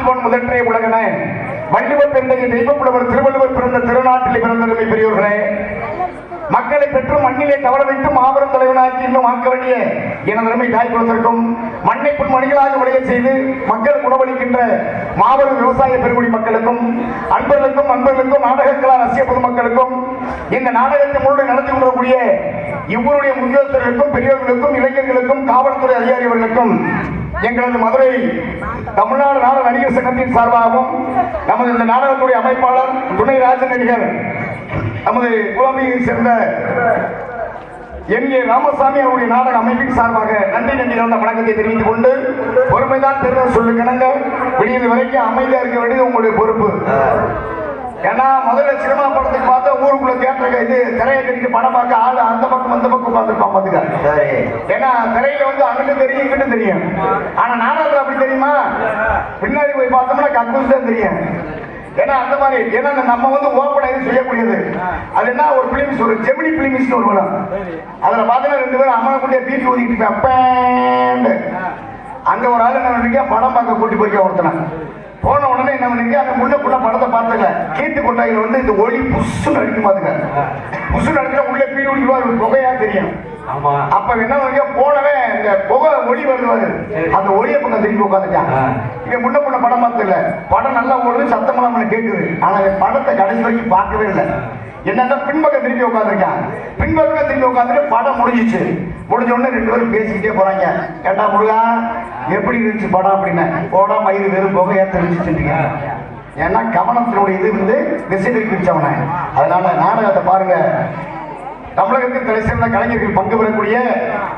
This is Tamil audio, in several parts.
ஆண்பன் முதற்றே உலகன வள்ளுவர் பெருந்தகை தெய்வப்புலவர் திருவள்ளுவர் பிறந்த திருநாட்டில் பிறந்தருமை பெரியோர்களே, மக்களை பெற்று மண்ணிலே தவற வைத்து மாபெரும் தலைவனாக்கி இன்னும் ஆக்க வேண்டிய எனதருமை தாய் குலத்திற்கும் மண்ணை புல் மணிகளாக விளைய செய்து மக்களுக்கு உணவளிக்கின்ற மாபெரும் விவசாய பெருங்குடி மக்களுக்கும் அன்பர்களுக்கும் நாடகங்களா ரசிக பொதுமக்களுக்கும் இந்த நாடகத்தை முழு நடத்தி கொண்டிருக்கூடிய இவருடைய முக்கியஸ்தர்களுக்கும் பெரியவர்களுக்கும் இளைஞர்களுக்கும் காவல்துறை அதிகாரிகளுக்கும் எங்களது மதுரை தமிழ்நாடு நாடக நடிகர் சங்கத்தின் சார்பாகவும் நமது இந்த நாடகத்துடைய அமைப்பாளர் துணை ராஜ நடிகர் நமது குழந்தையை சேர்ந்த என்.ஏ. ராமசாமி அவருடைய நாடக அமைப்பின் சார்பாக நன்றி கலந்த வணக்கத்தை தெரிவித்துக் கொண்டு, பொறுமைதான் பெருமை சொல்லுங்க, விடியது வரைக்கும் அமைதியா இருக்க வேண்டியது உங்களுடைய பொறுப்பு. ஏன்னா முதல்ல சினிமா படத்துக்கு பார்த்தா ஊருக்குள்ள தியேட்டருக்கு இது திரையை கட்டிட்டு படம் பார்க்க ஆளு அந்த பக்கம் பார்த்துருப்பான் பாத்துக்க. ஏன்னா திரையில வந்து அங்கிட்டு தெரியும் இங்கிட்டு தெரியும், ஆனா நாடகத்துல அப்படி தெரியுமா? பின்னாடி போய் பார்த்தோம்னா கக்கூஸ் தான் தெரியும். ஏன்னா அந்த மாதிரி ஏன்னா நம்ம வந்து ஓப்பன் ஆகி செய்யக்கூடியது. அது என்ன ஒரு பிலிம்ஸ், ஒரு ஜெமினி பிலிம்ஸ் ஒரு படம். அதுல பாத்தீங்கன்னா 2 பேரும் அம்மனுக்குள்ளே பீட்டி ஊதிட்டு அங்க ஒரு ஆளு என்ன பண்ணிருக்கா, படம் பார்க்க கூட்டி போய்க்க ஒருத்தனை. போன உடனே என்ன பண்ணிருக்கா, அந்த முன்ன படத்தை பார்த்தல கீர்த்தி கொட்டாயில வந்து இந்த ஒளி புஷ்ஷுன்னு அடிக்கும் பாத்துக்க. புஷ்ஷுன்னு அடிச்சா உள்ள பீடி ஊடிக்குவா, புகையா தெரியும். அப்ப என்ன பண்ணி போனவே இந்த புகை ஒளி வருவாரு, அந்த ஒளியை பக்கம் திரும்பி உட்காந்துட்டான். இவன் முன்ன படம் பார்த்தல, படம் நல்லா ஓடுது, சத்தமெல்லாம் கேட்குது. ஆனா படத்தை கடைசி வரைக்கும் பார்க்கவே இல்லை. என்னன்னா பின்பக்கம் திரும்பி உட்காந்துருக்கான். பின்பக்கம் திரும்பி உட்காந்துட்டு படம் முடிஞ்சிச்சு. முடிஞ்ச உடனே 2 பேரும் பேசிக்கிட்டே போறாங்க. ஏண்டா முருகா எப்படி இருந்துச்சு படம் அப்படின்னு. போடா மயிறு வெறும் புகையா தெரிஞ்சிச்சுட்டீங்க. ஏன்னா கவனத்தினுடைய இது வந்து திசை திருப்பிச்சவன. அதனால நாடகத்தை பாருங்க. தமிழகத்தில் தலை சிறந்த கலைஞர்கள் பங்கு பெறக்கூடிய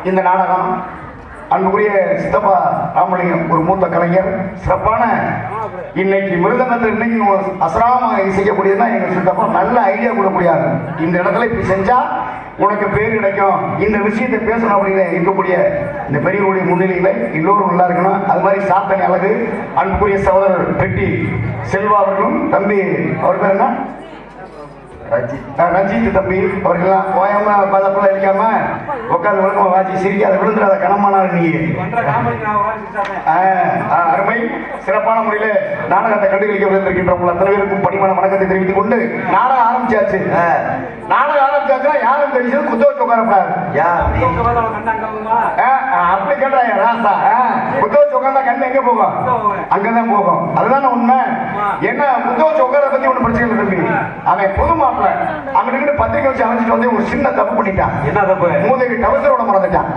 இந்த நாடகம் அன்புக்குரிய சித்தப்பா ராமலிங்கம் ஒரு மூத்த கலைஞர், சிறப்பான இன்னைக்கு மிருதங்கத்தில் இன்னைக்கு அசராம செய்யக்கூடியதுன்னா எங்க சித்தப்பா நல்ல ஐடியா கொடுக்க முடியாது. இந்த இடத்துல இப்படி செஞ்சா உனக்கு பேர் கிடைக்கும், இந்த விஷயத்தை பேசணும் அப்படின்னு இருக்கக்கூடிய இந்த பெரியவருடைய முன்னிலையில எல்லோரும் நல்லா இருக்கணும். அது மாதிரி சாத்தனை அழகு அன்புக்குரிய சகோதரர் பெட்டி செல்வா அவர்களும் தம்பி அவர் பேர் என்ன ரஞ்சித் தம்பி அவர்கள்லாம் ஓயாம பதப்பெல்லாம் இருக்காம உட்காந்து வழக்கமா வாசி சிரிக்காத விழுந்துடாத கனமானாரு நீ. அருமை சிறப்பான முறையில நாடகத்தை கண்டுகளிக்க விழுந்திருக்கின்ற உங்கள் அத்தனை பேருக்கும் பணிமான வணக்கத்தை தெரிவித்துக் கொண்டு நாடகம் ஆரம்பிச்சாச்சு. நாடகம் ஆரம்பிச்சாச்சுன்னா யாரும் தெரிஞ்சது குத்த வச்சு உட்காரப்படாது. அப்படி கேட்டாங்க ராசா, குத்த வச்சு உட்கார்ந்தா கண்ணு எங்க போகும்? அங்கதான் போகும். அதுதான் உண்மை. என்ன குத்த வச்சு உட்கார பத்தி ஒண்ணு பிரச்சனை இல்லை தம்பி. அவன் பொதுமா அங்கிட்டு பத்திரிக்கை வச்சு அழைச்சிட்டு வந்து ஒரு சின்ன தப்பு பண்ணிட்டான். என்ன தப்பு? மூதைக்கு டவுசரோட மறந்துட்டான்.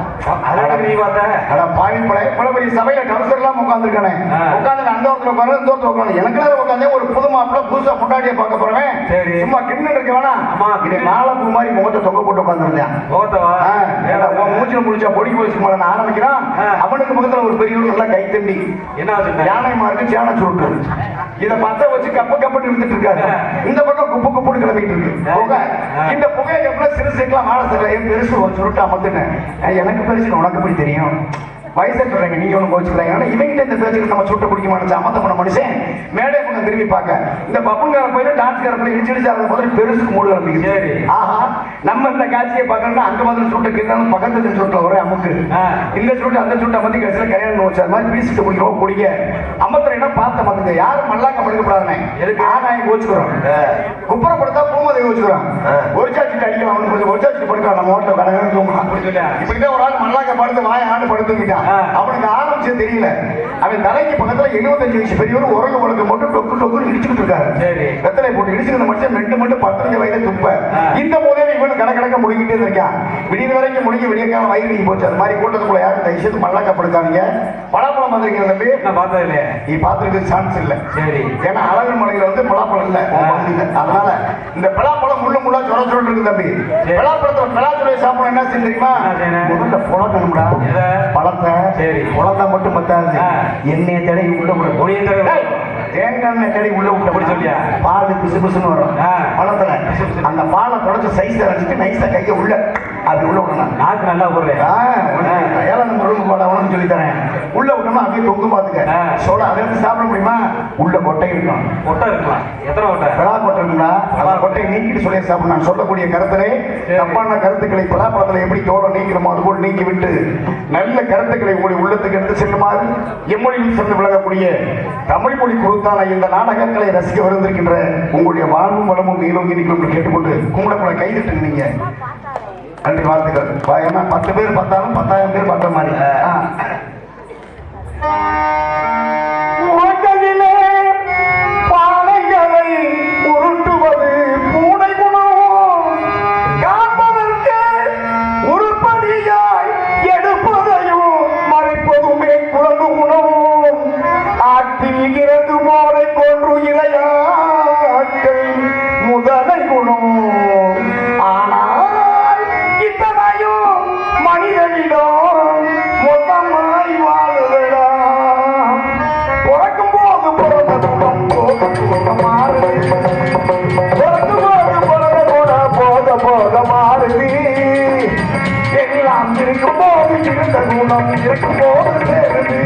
பாவி சபையில டவுசர் எல்லாம் உட்காந்துருக்கானே, உட்காந்து அந்த ஒருத்தர் உட்காந்து இந்த ஒருத்தர் உட்காந்து எனக்கு உட்காந்து ஒரு புது மாப்பிள்ள புதுசா பொண்டாட்டிய பார்க்க போறேன். சும்மா கிண்ணு இருக்க வேணாம், இதை மாலப்பூ மாதிரி முகத்தை தொங்க போட்டு உட்காந்துருந்தேன். மூச்சில முடிச்சா பொடி போச்சு மேல ஆரம்பிக்கிறான். அவனுக்கு பக்கத்துல ஒரு பெரிய நல்லா கை தண்டி என்ன யானை மார்க்கு சேனை சுருட்டு இதை பத்த வச்சு கப்பட்டு இருந்துட்டு இருக்காரு. இந்த பக்கம் குப்பு குப்புன்னு கிளம்பிட்டு இருக்கு புகை. இந்த புகையை எப்படி சிறுசுக்கெல்லாம் வாழ என் பெருசு ஒரு சுருட்டா மட்டுன்னு எனக்கு பெருசு உனக்கு எப்படி தெரியும்? வயசை சொல்றீங்க நீங்க ஒண்ணு கோச்சுக்கிறாங்க. இவங்கிட்ட இந்த பேச்சுக்கு நம்ம சுட்ட குடிக்க மாட்டேன் அமத்த பண்ண மனுஷன் மேடை பண்ண திரும்பி பார்க்க இந்த பப்புங்கார போயில டான்ஸ்கார போய் இடிச்சு போது பெருசுக்கு மூடு கிளம்பிக்கு. ஆஹா நம்ம இந்த காட்சியை பார்க்கணும்னா அங்க வந்து சுட்டுக்கு இருந்தாலும் பக்கத்துல சுட்ட ஒரே அமுக்கு இந்த சுட்டு அந்த சுட்டை பத்தி கடைசியில் கல்யாணம் வச்சு அது மாதிரி பீசிட்டு குடிக்கிறோம் குடிக்க அமத்துறையினா பார்த்த மாதிரி யாரும் மல்லாக்க படுக்கப்படாதுனே எதுக்கு ஆனாயம் கோச்சுக்கிறோம். குப்புறப்படுத்தா பூமதை கோச்சுக்கிறோம். ஒரு சாட்சிட்டு அடிக்கலாம் அவனுக்கு கொஞ்சம் ஒரு சாட்சிட்டு படுக்கலாம். நம்ம ஓட்ட கடற்கரை தூங்கலாம். இப்படிதான் ஒரு ஆள் மல்லாக்க படுத்து வாய ஆண்டு படுத்துக்கிட்டான். அவனுக்கு ஆரம்பிச்சது தெரியல. அவன் தலைக்கு பக்கத்துல 75 வயசு பெரியவர் உரல் உலக போட்டு டொக்கு டொக்குன்னு இடிச்சுட்டு இருக்காரு. வெத்தலை போட்டு இடிச்சுக்கிற மனுஷன் மெட்டு 15 வயது துப்ப. இந்த போதே இவனு கடக்க முடிக்கிட்டே இருக்கான். விடிய வரைக்கும் முடிஞ்சு விடியக்கால வயிறு போச்சு. அது மாதிரி கூட்டத்துக்குள்ள யாரும் தயவுசெய்து மல்லாக்கப்படுத்தாங்க. பலாப்பழம் பார்த்திருக்கீங்க தம்பி? நான் பார்த்தது இல்லையா? நீ பார்த்துருக்கு சான்ஸ் இல்லை. சரி, ஏன்னா அழகர் மலையில வந்து பலாப்பழம் இல்லை. அதனால இந்த பலாப்பழம் முள்ளா சொல்ல இருக்கு தம்பி. பலாப்பழத்துல பலாச்சுடைய சாப்பிட என்ன செய்ய தெரியுமா? முதல்ல புழக்கணும்டா பழத்தை. சரி, குழந்தை மட்டும் பத்தாது, எண்ணெயை தடவி உள்ள தேங்காய் தடவி உள்ள விட்ட அப்படி சொல்லியா பால் பிசு பிசுன்னு வரும். பழத்துல அந்த பாலை தொடச்சு சைஸ் அரைச்சிட்டு நைஸா கையை உள்ள அப்படி உள்ள விடணும். நாக்கு நல்லா போடுறேன். ஏழை நம்ம ரூம் போடணும்னு சொல்லி தரேன். உள்ள விட்டோம்னா அப்படியே தொங்கு பாத்துக்க சோடா அதை எடுத்து சாப்பிட முடியுமா? உள்ள கொட்டை இருக்கும். கொட்டை இருக்கலாம். எத்தனை கொட்டை? பலா கொட்டை இருக்குங்களா? பலா கொட்டையை நீக்கிட்டு சொல்லி சாப்பிட நான் சொல்லக்கூடிய கருத்திலே தப்பான கருத்துக்களை பலாப்பழத்தில் எப்படி தோலை நீக்கிறோமோ அதுபோல் நீக்கிவிட்டு நல்ல கருத்துக்களை உங்களுடைய உள்ளத்துக்கு எடுத்து செல்லுமாறு எம்மொழியில் சென்று விளங்கக்கூடிய தமிழ் மொழி குறித்தான இந்த நாடகங்களை ரசிக்க வருந்திருக்கின்ற உங்களுடைய வாழ்வும் வளமும் நீளோங்கி நிற்கும் என்று கேட்டுக்கொண்டு கும்பிடக்குள்ள கைதிட்டுங்க நீங்க. நன்றி, வாழ்த்துக்கள். ஏன்னா 10 பேர் பார்த்தாலும் 10,000 பேர் பார்த்த மாதிரி. பானைகளை உருட்டுவது பூனை குணம், காப்பதற்கு உருப்படியாய் எடுப்பதையும் மறைப்பதுமே குழம்பு குணம், ஆற்றிகிறது போரை கொன்று இரையாட்கள் முதலை குணம். ஆனால் இத்தனையும் மனிதனிடம் மொத்தமாய் வாழுதடா. பிறக்கும் போது பிறந்த குணம் போக போக மாறுது, பிறக்கும் போது பிறந்த குணம் போக போக மாறுது. எல்லாம் இருக்கும் போது இருந்த குணம் இருக்கும் போது சேருது.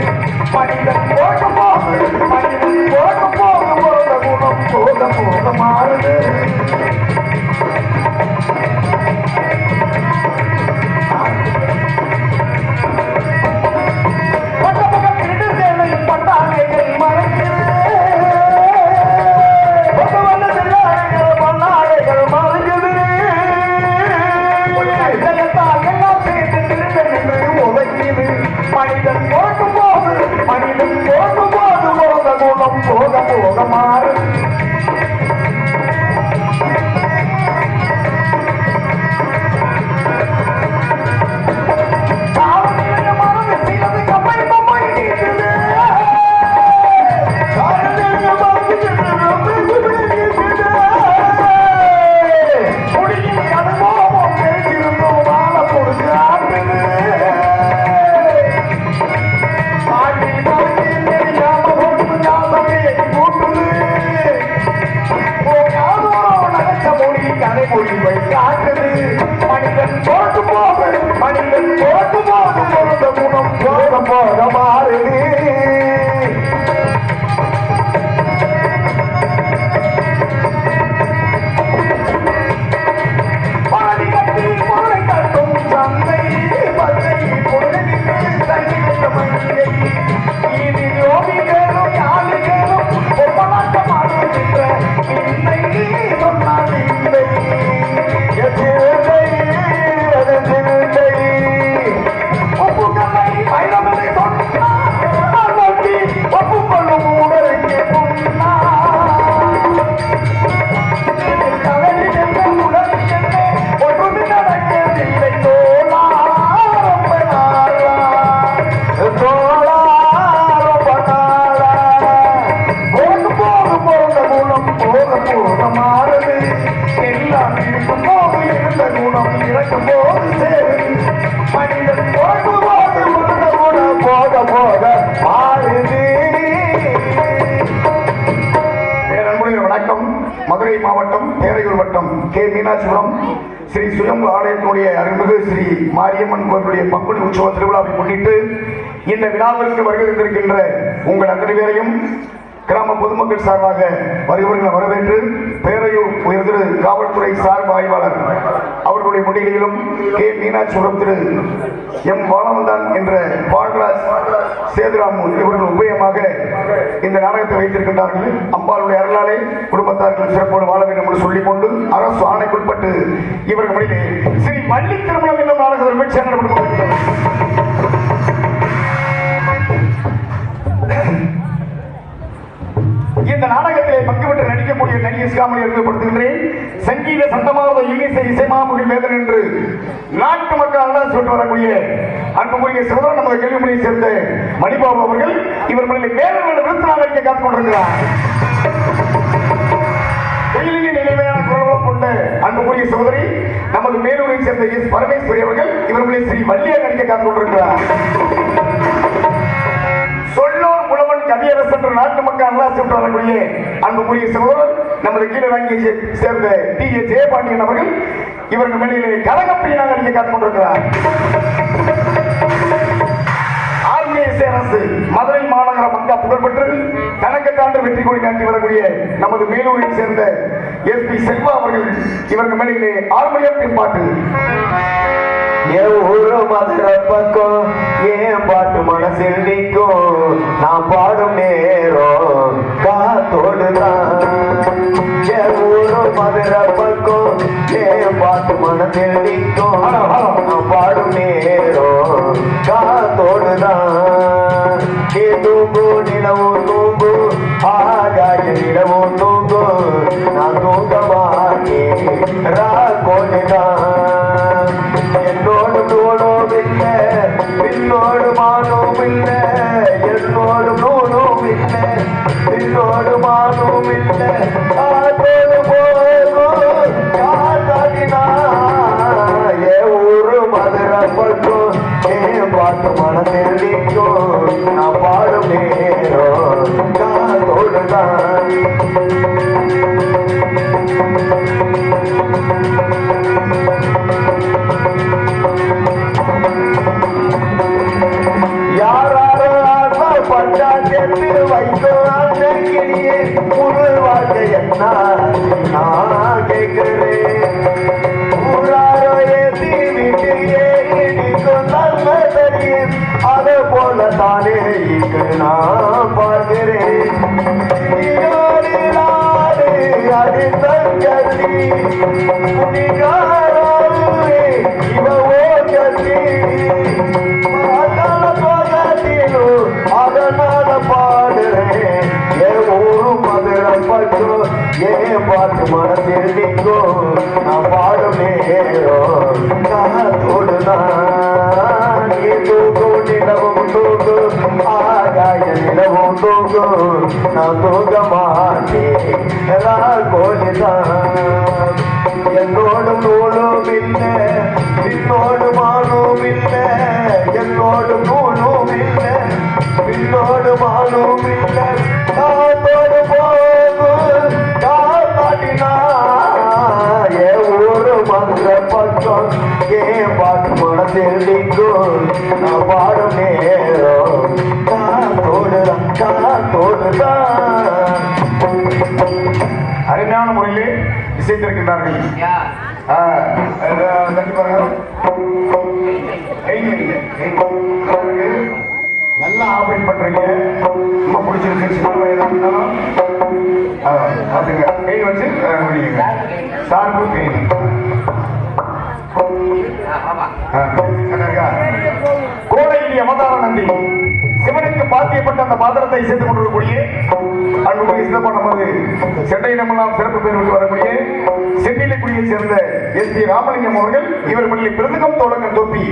மனிதன் போகும் போது மனிதன் போகும் போது பிறந்த குணம் போக போக மாறுது. மனிதன் போகும் போது மனிதன் போகும் போது போக குணம் போக போக மாறு. மனிதன் போகும் போது மனிதன் போகும் போது பொருந்த குணம் போக போக மாறுது. பாடி கட்டி பொருளை கட்டும் சந்தை பச்சை பொருளிற்கு தங்கிவிட்ட மனிதை இது யோகிகளும் யாழிகளும் ஒப்பனாட்டமாடுகின்ற இன்னை சொன்னால் இல்லை. ஒப்புக்கலை வைரமலை சொன்னார் நோக்கி ஒப்புக்கொள்ளும் உடலுக்கு முன்னா தலையில் என்ன உடலில் என்ன ஒன்றுமே நடக்கவில்லை. தோளா ரொம்ப நாளா தோளா ரொம்ப நாளா போக போக போக குணம் போக போக மாறுது. எல்லாம் இருக்கும் போது இருந்த குணம் இறக்கும் போது சேருது. மனிதன் போகும் போது இருந்த குணம் போக போக மாறுது. பேரன்புடைய வணக்கம். மதுரை மாவட்டம் பேரையூர் வட்டம் கே. மீனாட்சிபுரம் ஸ்ரீ சுயம்பு ஆலயத்தினுடைய அருள்மிகு ஸ்ரீ மாரியம்மன் கோவிலுடைய பங்குனி உற்சவ திருவிழாவை முன்னிட்டு இந்த விழாவிற்கு வருகின்றிருக்கின்ற உங்கள் அத்தனை பேரையும் கிராம பொதுமக்கள் சார்பாக வருகிறவர்கள் வரவேற்று பேரையூர் உயர் திரு காவல்துறை சார்பு ஆய்வாளர் அவர்களுடைய முன்னிலையிலும் கே. மீனாட்சிபுரம் திரு எம். வாழவந்தான் என்ற பால்ராஜ் சேதுராமு இவர்கள் உபயமாக இந்த நாடகத்தை வைத்திருக்கின்றார்கள். அம்பாளுடைய அருளாலே குடும்பத்தார்கள் சிறப்போடு வாழ வேண்டும் என்று சொல்லிக் கொண்டு அரசு ஆணைக்குட்பட்டு இவர்கள் முன்னிலே ஸ்ரீ வள்ளி திருமணம் என்னும் நாடகம் வெற்றி நடத்தப்படுகிறது. இந்த நாடகத்திலே பங்குபெற்று நடிக்கக்கூடிய நடிகை காமலை அறிமுகப்படுத்துகின்றேன். சங்கீத சந்தமாவது இசை இசைமாமுகி வேதன் என்று நாட்டு மக்கள் அல்லாஹ் சொல்லிட்டு வரக்கூடிய அன்புக்குரிய சகோதரர் நமது கேள்விமொழியை சேர்ந்த மணிபாபு அவர்கள் இவர் மனித வேதன் விருத்து நாடகத்தை காத்துக் கொண்டிருக்கிறார். நிலைமையான குரல் கொண்ட அன்புக்குரிய சகோதரி நமது மேலூரை சேர்ந்த எஸ். பரமேஸ்வரி அவர்கள் இவர்களை ஸ்ரீ வள்ளியாக நடிக்க காத்துக் கொண்டிருக்கிறார். சொல்லோர் புலவன் கவியரசு என்ற நாட்டு மக்கள் அல்லாஹ் சென்று வரக்கூடிய அன்புக்குரிய சகோதரர் நமது கீழே வாங்கியை சேர்ந்த டி. ஏ. ஜெயபாண்டியன் அவர்கள் இவர்கள் மேலே கலகப்பிரியாக நடிக்க காத்துக் கொண்டிருக்கிறார். ஆர்மியை அரசு மதுரை மாநகர மங்கா புகழ்பெற்று தனக்கு தாண்டு வெற்றி கொடி நாட்டி வரக்கூடிய நமது மேலூரை சேர்ந்த SP செல்வா அவர்கள் இவர்கள் மேலே ஆர்மணியம் பாட்டு. ஊரு மதுரை பக்கம் ஏன் பாட்டு மனசில் நிற்கும் நான் பாடும் நேரம் காத்தோடுதான். ஊரு மதுரை பக்கம் ஏன் பாட்டு மனசில் நிற்கும் நான் பாடும் நேரம் காத்தோடுதான். நீ தூங்கு நிலவும் தூங்கு ஆகாய நிலவும் தூங்கு நான் தூங்க மாட்டேன் ராகோடுதான். என்னோடு நூலும் இல்லை பின்னோடு மானும் இல்லை என்னோடு நூலும் இல்லை பின்னோடு மானும் இல்லை காத்தோடு போகும் காத்தாடினா ஊரு மதுரை பக்கம் ஏன் பாட்டு மனசில் நிற்கும் நான் பாடும் நேரம் காத்தோடுதான். பஞ்சாயத்து வைக்கும் அந்த கிளியே முழு வாழ்க்கை என்ன நான் கேட்கிறேன். ஊராரோ ஏசி வீட்டு ஏடிக்கும் நல்ல தெரியும் அதை போல தானே இங்கு நான் பார்க்கிறேன். அது தங்கி குடிகாரே இவ ஓகி அதனால பாடுறேன். என் ஊரு மதுரை பக்கம் ஏன் பாட்டு மனசில் நிற்கும் நான் பாடும் நேரம் காத்தோடுதான். நீ தூக்கும் நிலவும் தூக்கும் ஆகாய நிலவும் தூக்கும் நான் தூங்க மாட்டேன் கோழிதான். என்னோடு நூலும் இல்லை பின்னோடு மானும் இல்லை என்னோடு நூலும் இல்லை பின்னோடு மானும் இல்லை காத்தோடு போகும் காத்தாடினா ஊரு மதுரை பக்கம் ஏன் பாட்டு மனசில் நிற்கும் நான் பாடும் நேரம் காத்தோடுதான் காத்தோடுதான். அருமையான முறையிலே இசைத்திருக்கின்றார்கள். நல்லா ஆபரேட் பண்றீங்க. ரொம்ப பிடிச்சிருக்கு. சின்ன வயதா இருந்தாலும் அதுங்க கை வச்சு முடியுங்க. சார்பு கை கோடையில் அவதார நந்தி சிவனுக்கு பாத்தியப்பட்ட அந்த பாத்திரத்தை சேர்த்து கொண்டிருக்கக்கூடிய அன்புமிகு சிறப்பான நமது சென்னை நம்மெல்லாம் சிறப்பு பெயர் விட்டு வரக்கூடிய சென்னையிலுக்குடியை சேர்ந்த SP ராமலிங்கம் அவர்கள் இவர் பள்ளி பிறந்தகம் தோழங்கள் தொப்பி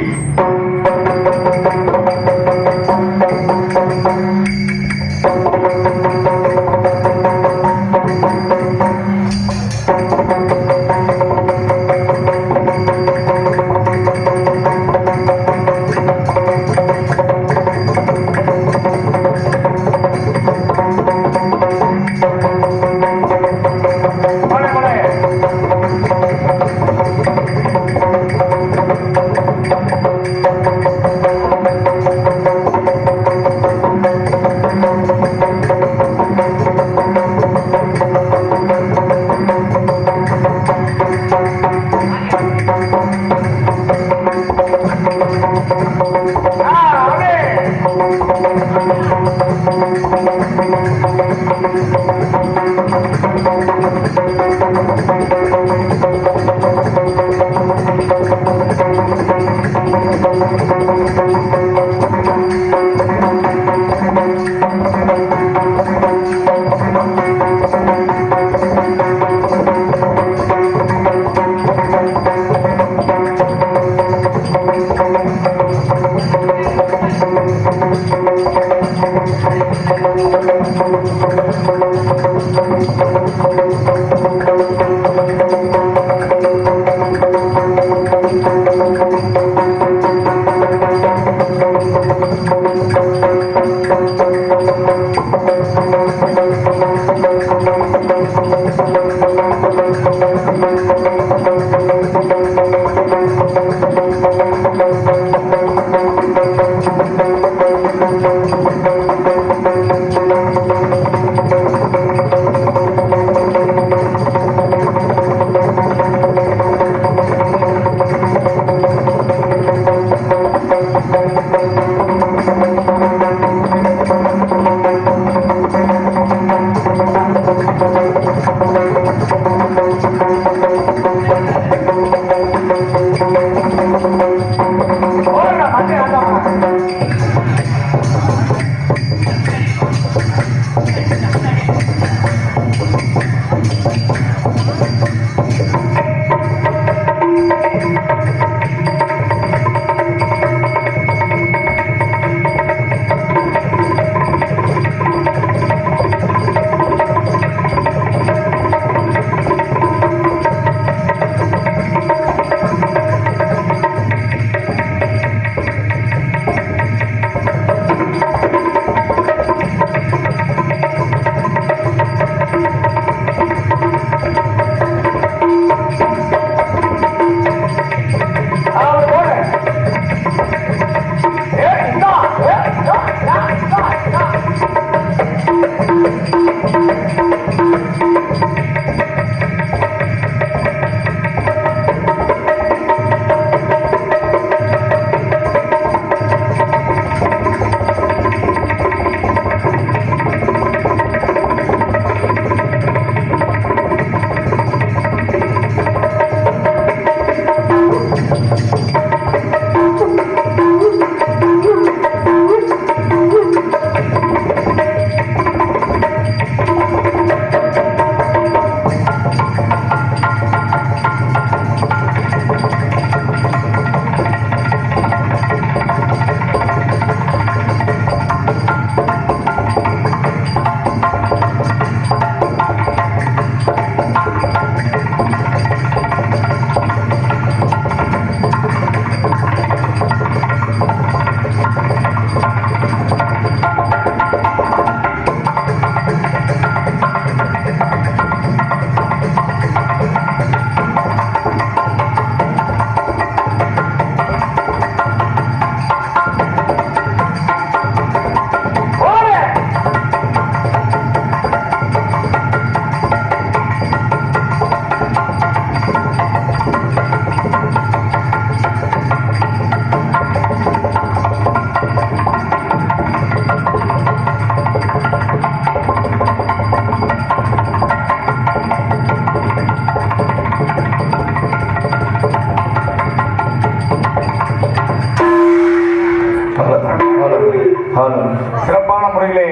சிறப்பான முறையிலே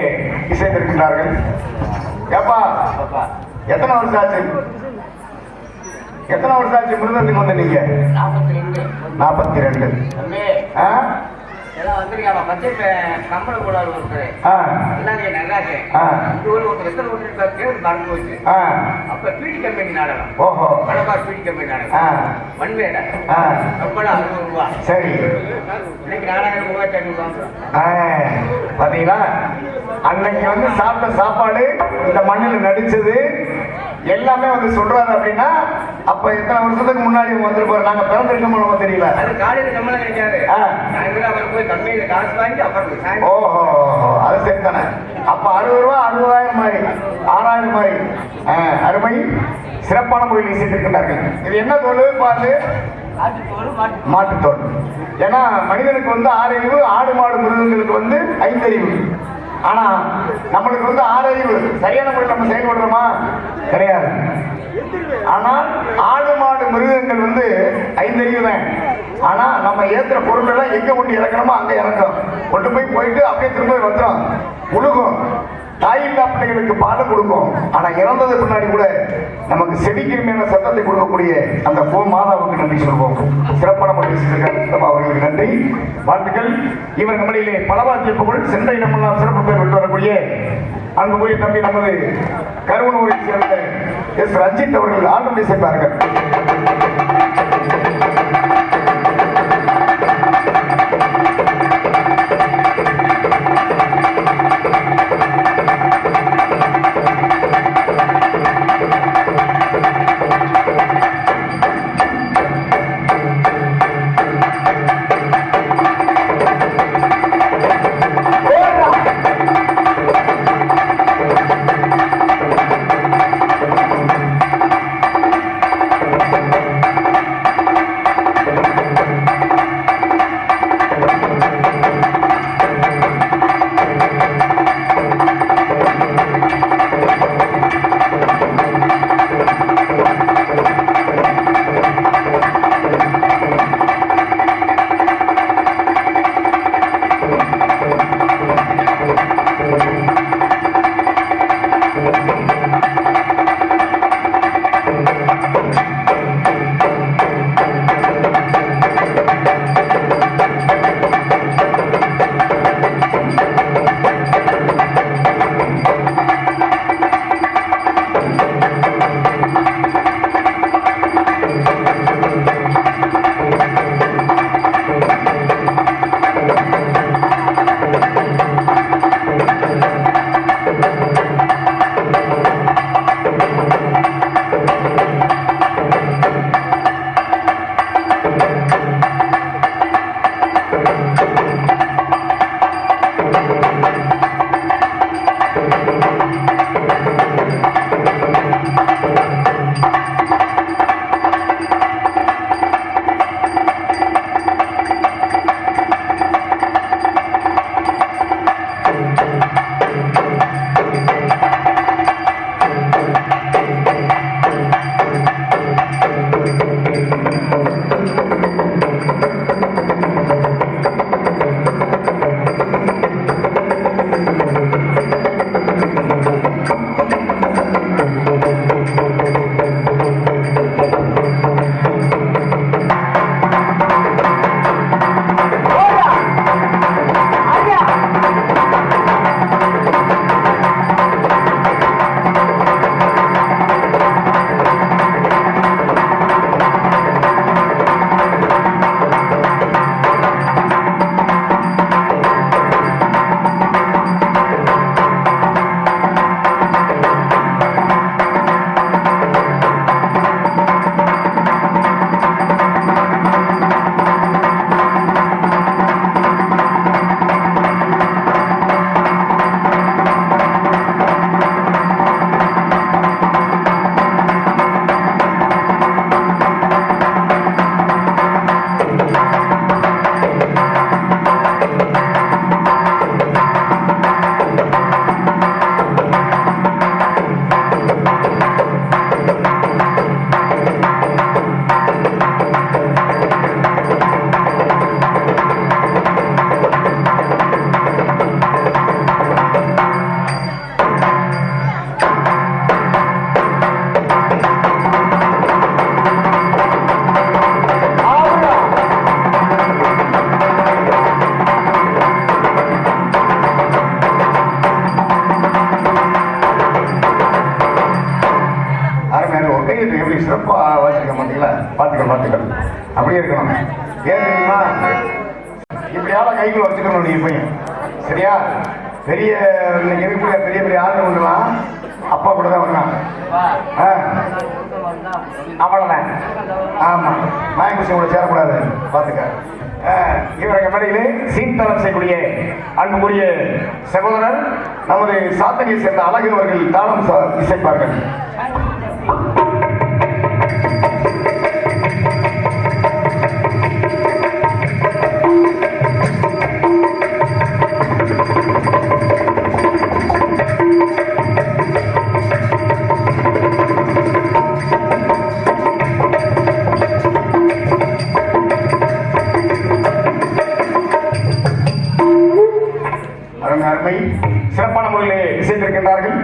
இசைத்திருக்கின்றார்கள். ஏப்பா எத்தனை வருஷம் ஆச்சு? எத்தனை வருஷம் ஆச்சு மிருதத்துக்கு வந்து நீங்க? 42. கம்பளம் கூட அப்ப பீடி கம்பெனி நாடகம். ஓஹோ, மலபார் பீடி கம்பெனி நாடகம். மண்வேட கம்பளம் 60 ரூபா. சரி, இன்னைக்கு 4500 பாத்தீங்களா? அன்னைக்கு வந்து சாப்பிட்ட சாப்பாடு இந்த மண்ணில் நடிச்சது எல்லாமே வந்து சொல்றாரு அப்படின்னா அப்ப எத்தனை வருஷத்துக்கு முன்னாடி வந்துருப்பாரு. நாங்க பிறந்திருக்கோம் தெரியல. அது காலையில சம்பளம் கிடைக்காது. அவர் போய் கம்பெனியில காசு வாங்கி அப்புறம். ஓஹோ, அது சரி தானே. அப்ப 60 ரூபா 60,000 மாதிரி 6,000 மாதிரி அருமை சிறப்பான முறையில் இசைத்திருக்கிறார்கள். இது என்ன தோல் பாரு? மாட்டுத்தோல். ஏன்னா மனிதனுக்கு வந்து 6 அறிவு, ஆடு மாடு மிருகங்களுக்கு வந்து 5 அறிவு. ஆனா நம்மளுக்கு வந்து 6 அறிவு. சரியான முறையில் நம்ம செயல்படுறோமா? கிடையாது. ஆனால் ஆடு மாடு மிருகங்கள் வந்து 5 அறிவு தான். ஆனா நம்ம ஏத்துற பொருள் எல்லாம் எங்க கொண்டு இறக்கணுமோ அங்க இறக்கும். கொண்டு போயிட்டு அப்படியே திரும்ப வந்துடும், உழுகும். தாயில்லா பிள்ளைகளுக்கு பாடம் கொடுக்கும். ஆனா இறந்தது பின்னாடி கூட நமக்கு செடிக்கிருமையான சத்தத்தை கொடுக்கக்கூடிய அந்த மாதாவுக்கு நன்றி சொல்வோம். சிறப்பான முறையில் அவர்களுக்கு நன்றி, வாழ்த்துக்கள். இவர் நம்மளிலே பலவாத்திய புகழ் சென்னை நம்மெல்லாம் சிறப்பு பேர் விட்டு வரக்கூடிய அன்புக்குரிய தம்பி நமது கருவனூரை சேர்ந்த எஸ் ரஞ்சித் அவர்கள் ஆளுநர் இசைப்பார்கள். கையெழுத்து எப்படி சிறப்பா வச்சிருக்க மாட்டீங்களா? பார்த்துக்க அப்படியே இருக்கணும். ஏன் தெரியுமா? இப்படியால கைக்குள்ள வச்சுக்கணும் நீங்க பையன். சரியா? பெரிய இன்னைக்கு இருக்கக்கூடிய பெரிய பெரிய ஆளுங்க ஒண்ணுலாம் அப்பா கூட தான் வந்தான். அவ்வளவுதான். ஆமா, மாயங்குசி கூட சேரக்கூடாது, பாத்துக்க. இவரது மேடையிலே சீன்தளம் செய்யக்கூடிய அன்புக்குரிய சகோதரர் நமது சாத்தனையை சேர்ந்த அழகு அவர்கள் தாளம் இசைப்பார்கள். சிறப்பான முறையிலே இசைத்திருக்கின்றார்கள்.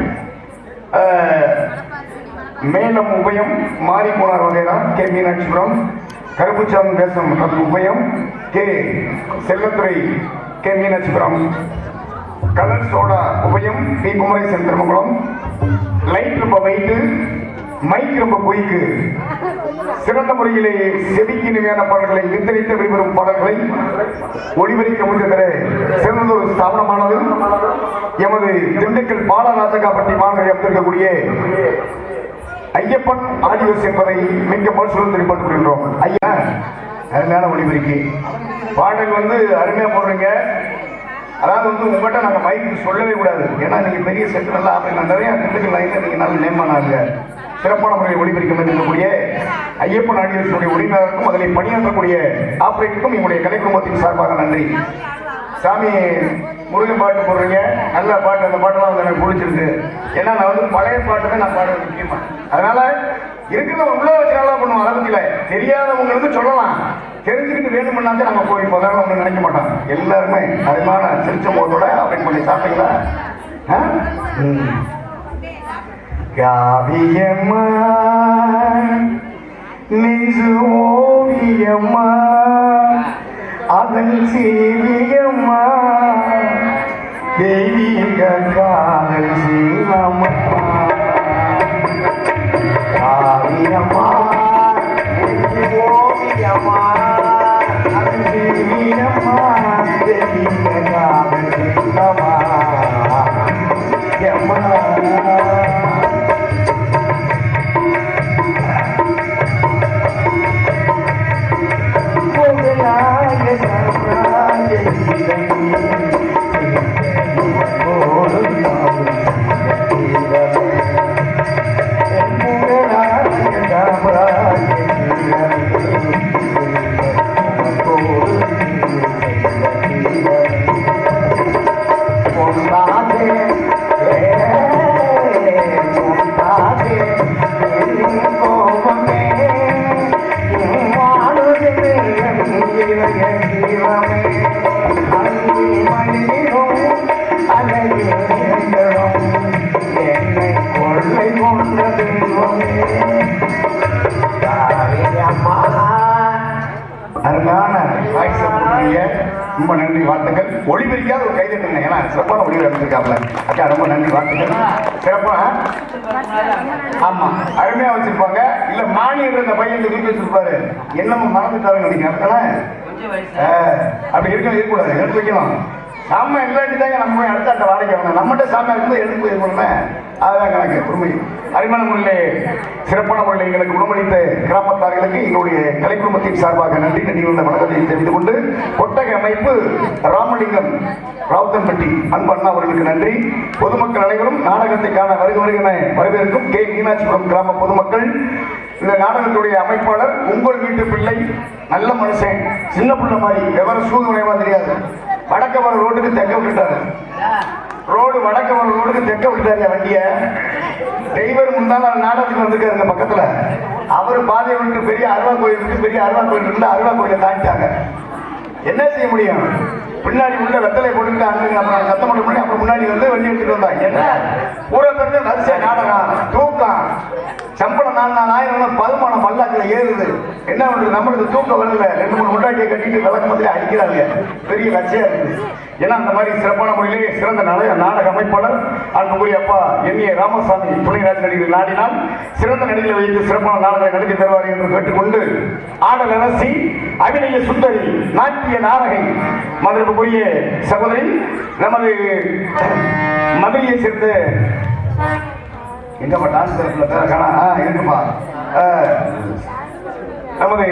மேலம் உபயம் மாறி போனார் வகைதான் கே மீனாட்சிபுரம், கருப்புச்சாமி தேசம் உபயம் K Chelladurai K Meenakshipuram, colour soda உபயம் பி குமரேசன் திருமங்குளம், லைட் ரொம்ப வெயிட்டு மைக் ரொம்ப பொய்க்கு சிறந்த முறையிலே செவிக்கு நிலையான பாடல்களை நிர்ணயித்து வெளிவரும் பாடல்களை ஒளிபரிக்க முடிந்ததிலே சிறந்த ஒரு ஸ்தாபனமானது எமது திண்டுக்கல் பாலராஜகாப்பட்டி மாநகரை அமைந்திருக்கக்கூடிய ஐயப்பன் ஆடியோஸ் என்பதை மிக்க மறுசூழல் தெரிவித்துக் ஐயா அருமையான ஒளிபரிக்கு பாடல் அருமையா போடுறீங்க. அதாவது உங்கள்கிட்ட நாங்கள் மைக்கு சொல்லவே கூடாது, ஏன்னா நீங்கள் பெரிய செட்டு நல்லா அப்படி நிறைய திண்டுக்கல் லைனில் நீங்கள் நல்ல நேமானாங்க. சிறப்பான முறையில் ஒளிபரிக்க இருக்கக்கூடிய ஐயப்பன் ஆடியோஸுடைய உரிமையாளருக்கும் அதில் பணியாற்றக்கூடிய ஆபரேட்டருக்கும் எங்களுடைய கலை குடும்பத்தின் சார்பாக நன்றி. சாமி முருகன் பாட்டு போடுறீங்க, நல்ல பாட்டு, அந்த பாட்டெல்லாம் எனக்கு பிடிச்சிருக்கு. ஏன்னா நான் பழைய பாட்டு தான் நான் பாடுறது முக்கியமா. அதனால இருக்கிறத உள்ள வச்சு நல்லா பண்ணுவோம். அதை பற்றியில தெரியாதவங்களுக்கு சொல்லலாம், தெரிஞ்சுக்கிட்டு வேணும்னாக்க நம்ம போய் முதல்ல ஒன்று நினைக்க மாட்டோம். எல்லாருமே அதிகமான சிரிச்ச போதோட அப்படின்னு பண்ணி சாப்பிட்டீங்களா? காவியம்மா நெஞ்சு ஓவியம்மா அதன் சீவியம்மா தெய்வீக காதல் சீவம்மா. காவியம்மா நெஞ்சு ஓவியம்மா அதன் சீவியம்மா தெய்வீக காதல் சீவம்மா. ரொம்ப நன்றி, வாழ்த்துக்கள். ஒளிபரிக்காத ஒரு கைதட்டுங்க, ஏன்னா சிறப்பான ஒளிபரி இருந்திருக்காப்ல. அக்கா ரொம்ப நன்றி, வாழ்த்துக்கள். சிறப்பா ஆமா அருமையா வச்சிருப்பாங்க. இல்ல மாணி இந்த பையன் தூக்கி வச்சிருப்பாரு, என்னமோ மறந்துட்டாருன்னு நினைக்கிறேன். அப்படி இருக்கக்கூடாது, எடுத்து வைக்கணும். சாமி இல்லாட்டி தாங்க நம்ம போய் அடுத்த வாடகை வரணும். நம்மகிட்ட சாமியா இருக்கும்போது எடுத்து போயிருக்கணுமே, அதுதான் கணக்கு. உண்மை அருமையான முறையிலே சிறப்பான முறையில் எங்களுக்கு உணவளித்த கிராமத்தார்களுக்கு எங்களுடைய கலை குடும்பத்தின் சார்பாக நன்றி நன்றியுள்ள வணக்கத்தை தெரிவித்துக் கொண்டு, கொட்டகை அமைப்பு ராமலிங்கம் ராவுத்தன்பட்டி அன்பு அண்ணா அவர்களுக்கு நன்றி. பொதுமக்கள் அனைவரும் நாடகத்தை காண வருகிற வரவேற்கும் கே மீனாட்சிபுரம் கிராம பொதுமக்கள். இந்த நாடகத்துடைய அமைப்பாளர் உங்கள் வீட்டு பிள்ளை, நல்ல மனுஷன், சின்ன பிள்ளை மாதிரி விவரம் சூழ்நிலையமா தெரியாது. வடக்க வர ரோட்டுக்கு தெக்க விட்டுட்டாரு, வடக்க வர ரோடுக்கு தெக்க விட்டுட்டாரு வண்டிய. டிரைவர் முன்னால நாடகத்துக்கு வந்திருக்காருங்க பக்கத்துல. அவரு பாதையை விட்டு பெரிய அருவா கோயில் இருக்கு, பெரிய அருவா கோயில் இருந்து அருவா கோயிலை தாண்டிட்டாங்க. என்ன செய்ய முடியும்? பின்னாடி உள்ள வெத்தலை போட்டுக்கிட்டு அங்க அப்புறம் சத்தம் போட்டு பண்ணி அப்புறம் முன்னாடி வண்டி எடுத்துட்டு வந்தாங்க. என்ன ஊரை பிறகு வரிசை நாடகம், தூக்கம், சம்பளம் 4,000 பதுமானம் பல்லாக்குல ஏறுது. என்ன பண்றது, நம்மளுக்கு தூக்கம் வரல. 2-3 முட்டாட்டியை கட்டிட்டு விளக்கு மாதிரி அடிக்கிறாங்க. பெரிய லட்சியம் இருக்குது. ஏன்னா அந்த மாதிரி சிறப்பான முறையிலே சிறந்த நாடக அமைப்பாளர் அன்புக்குரிய அப்பா என்.ஏ. ராமசாமி துணைராஜ் நடிகர்கள் நாடினால் சிறந்த நடிகளை வைத்து சிறப்பான நாடகங்களை நடத்தி தருவார் என்று கேட்டுக்கொண்டு, ஆடல் அரசி, அபிநய சுந்தரி, நாட்டிய நாடகை மதுரைக்குரிய சகோதரி நமது மதுரையை சேர்ந்த எங்கப்பா டான்ஸ் தரப்புல பேர காணா இருக்குப்பா நமது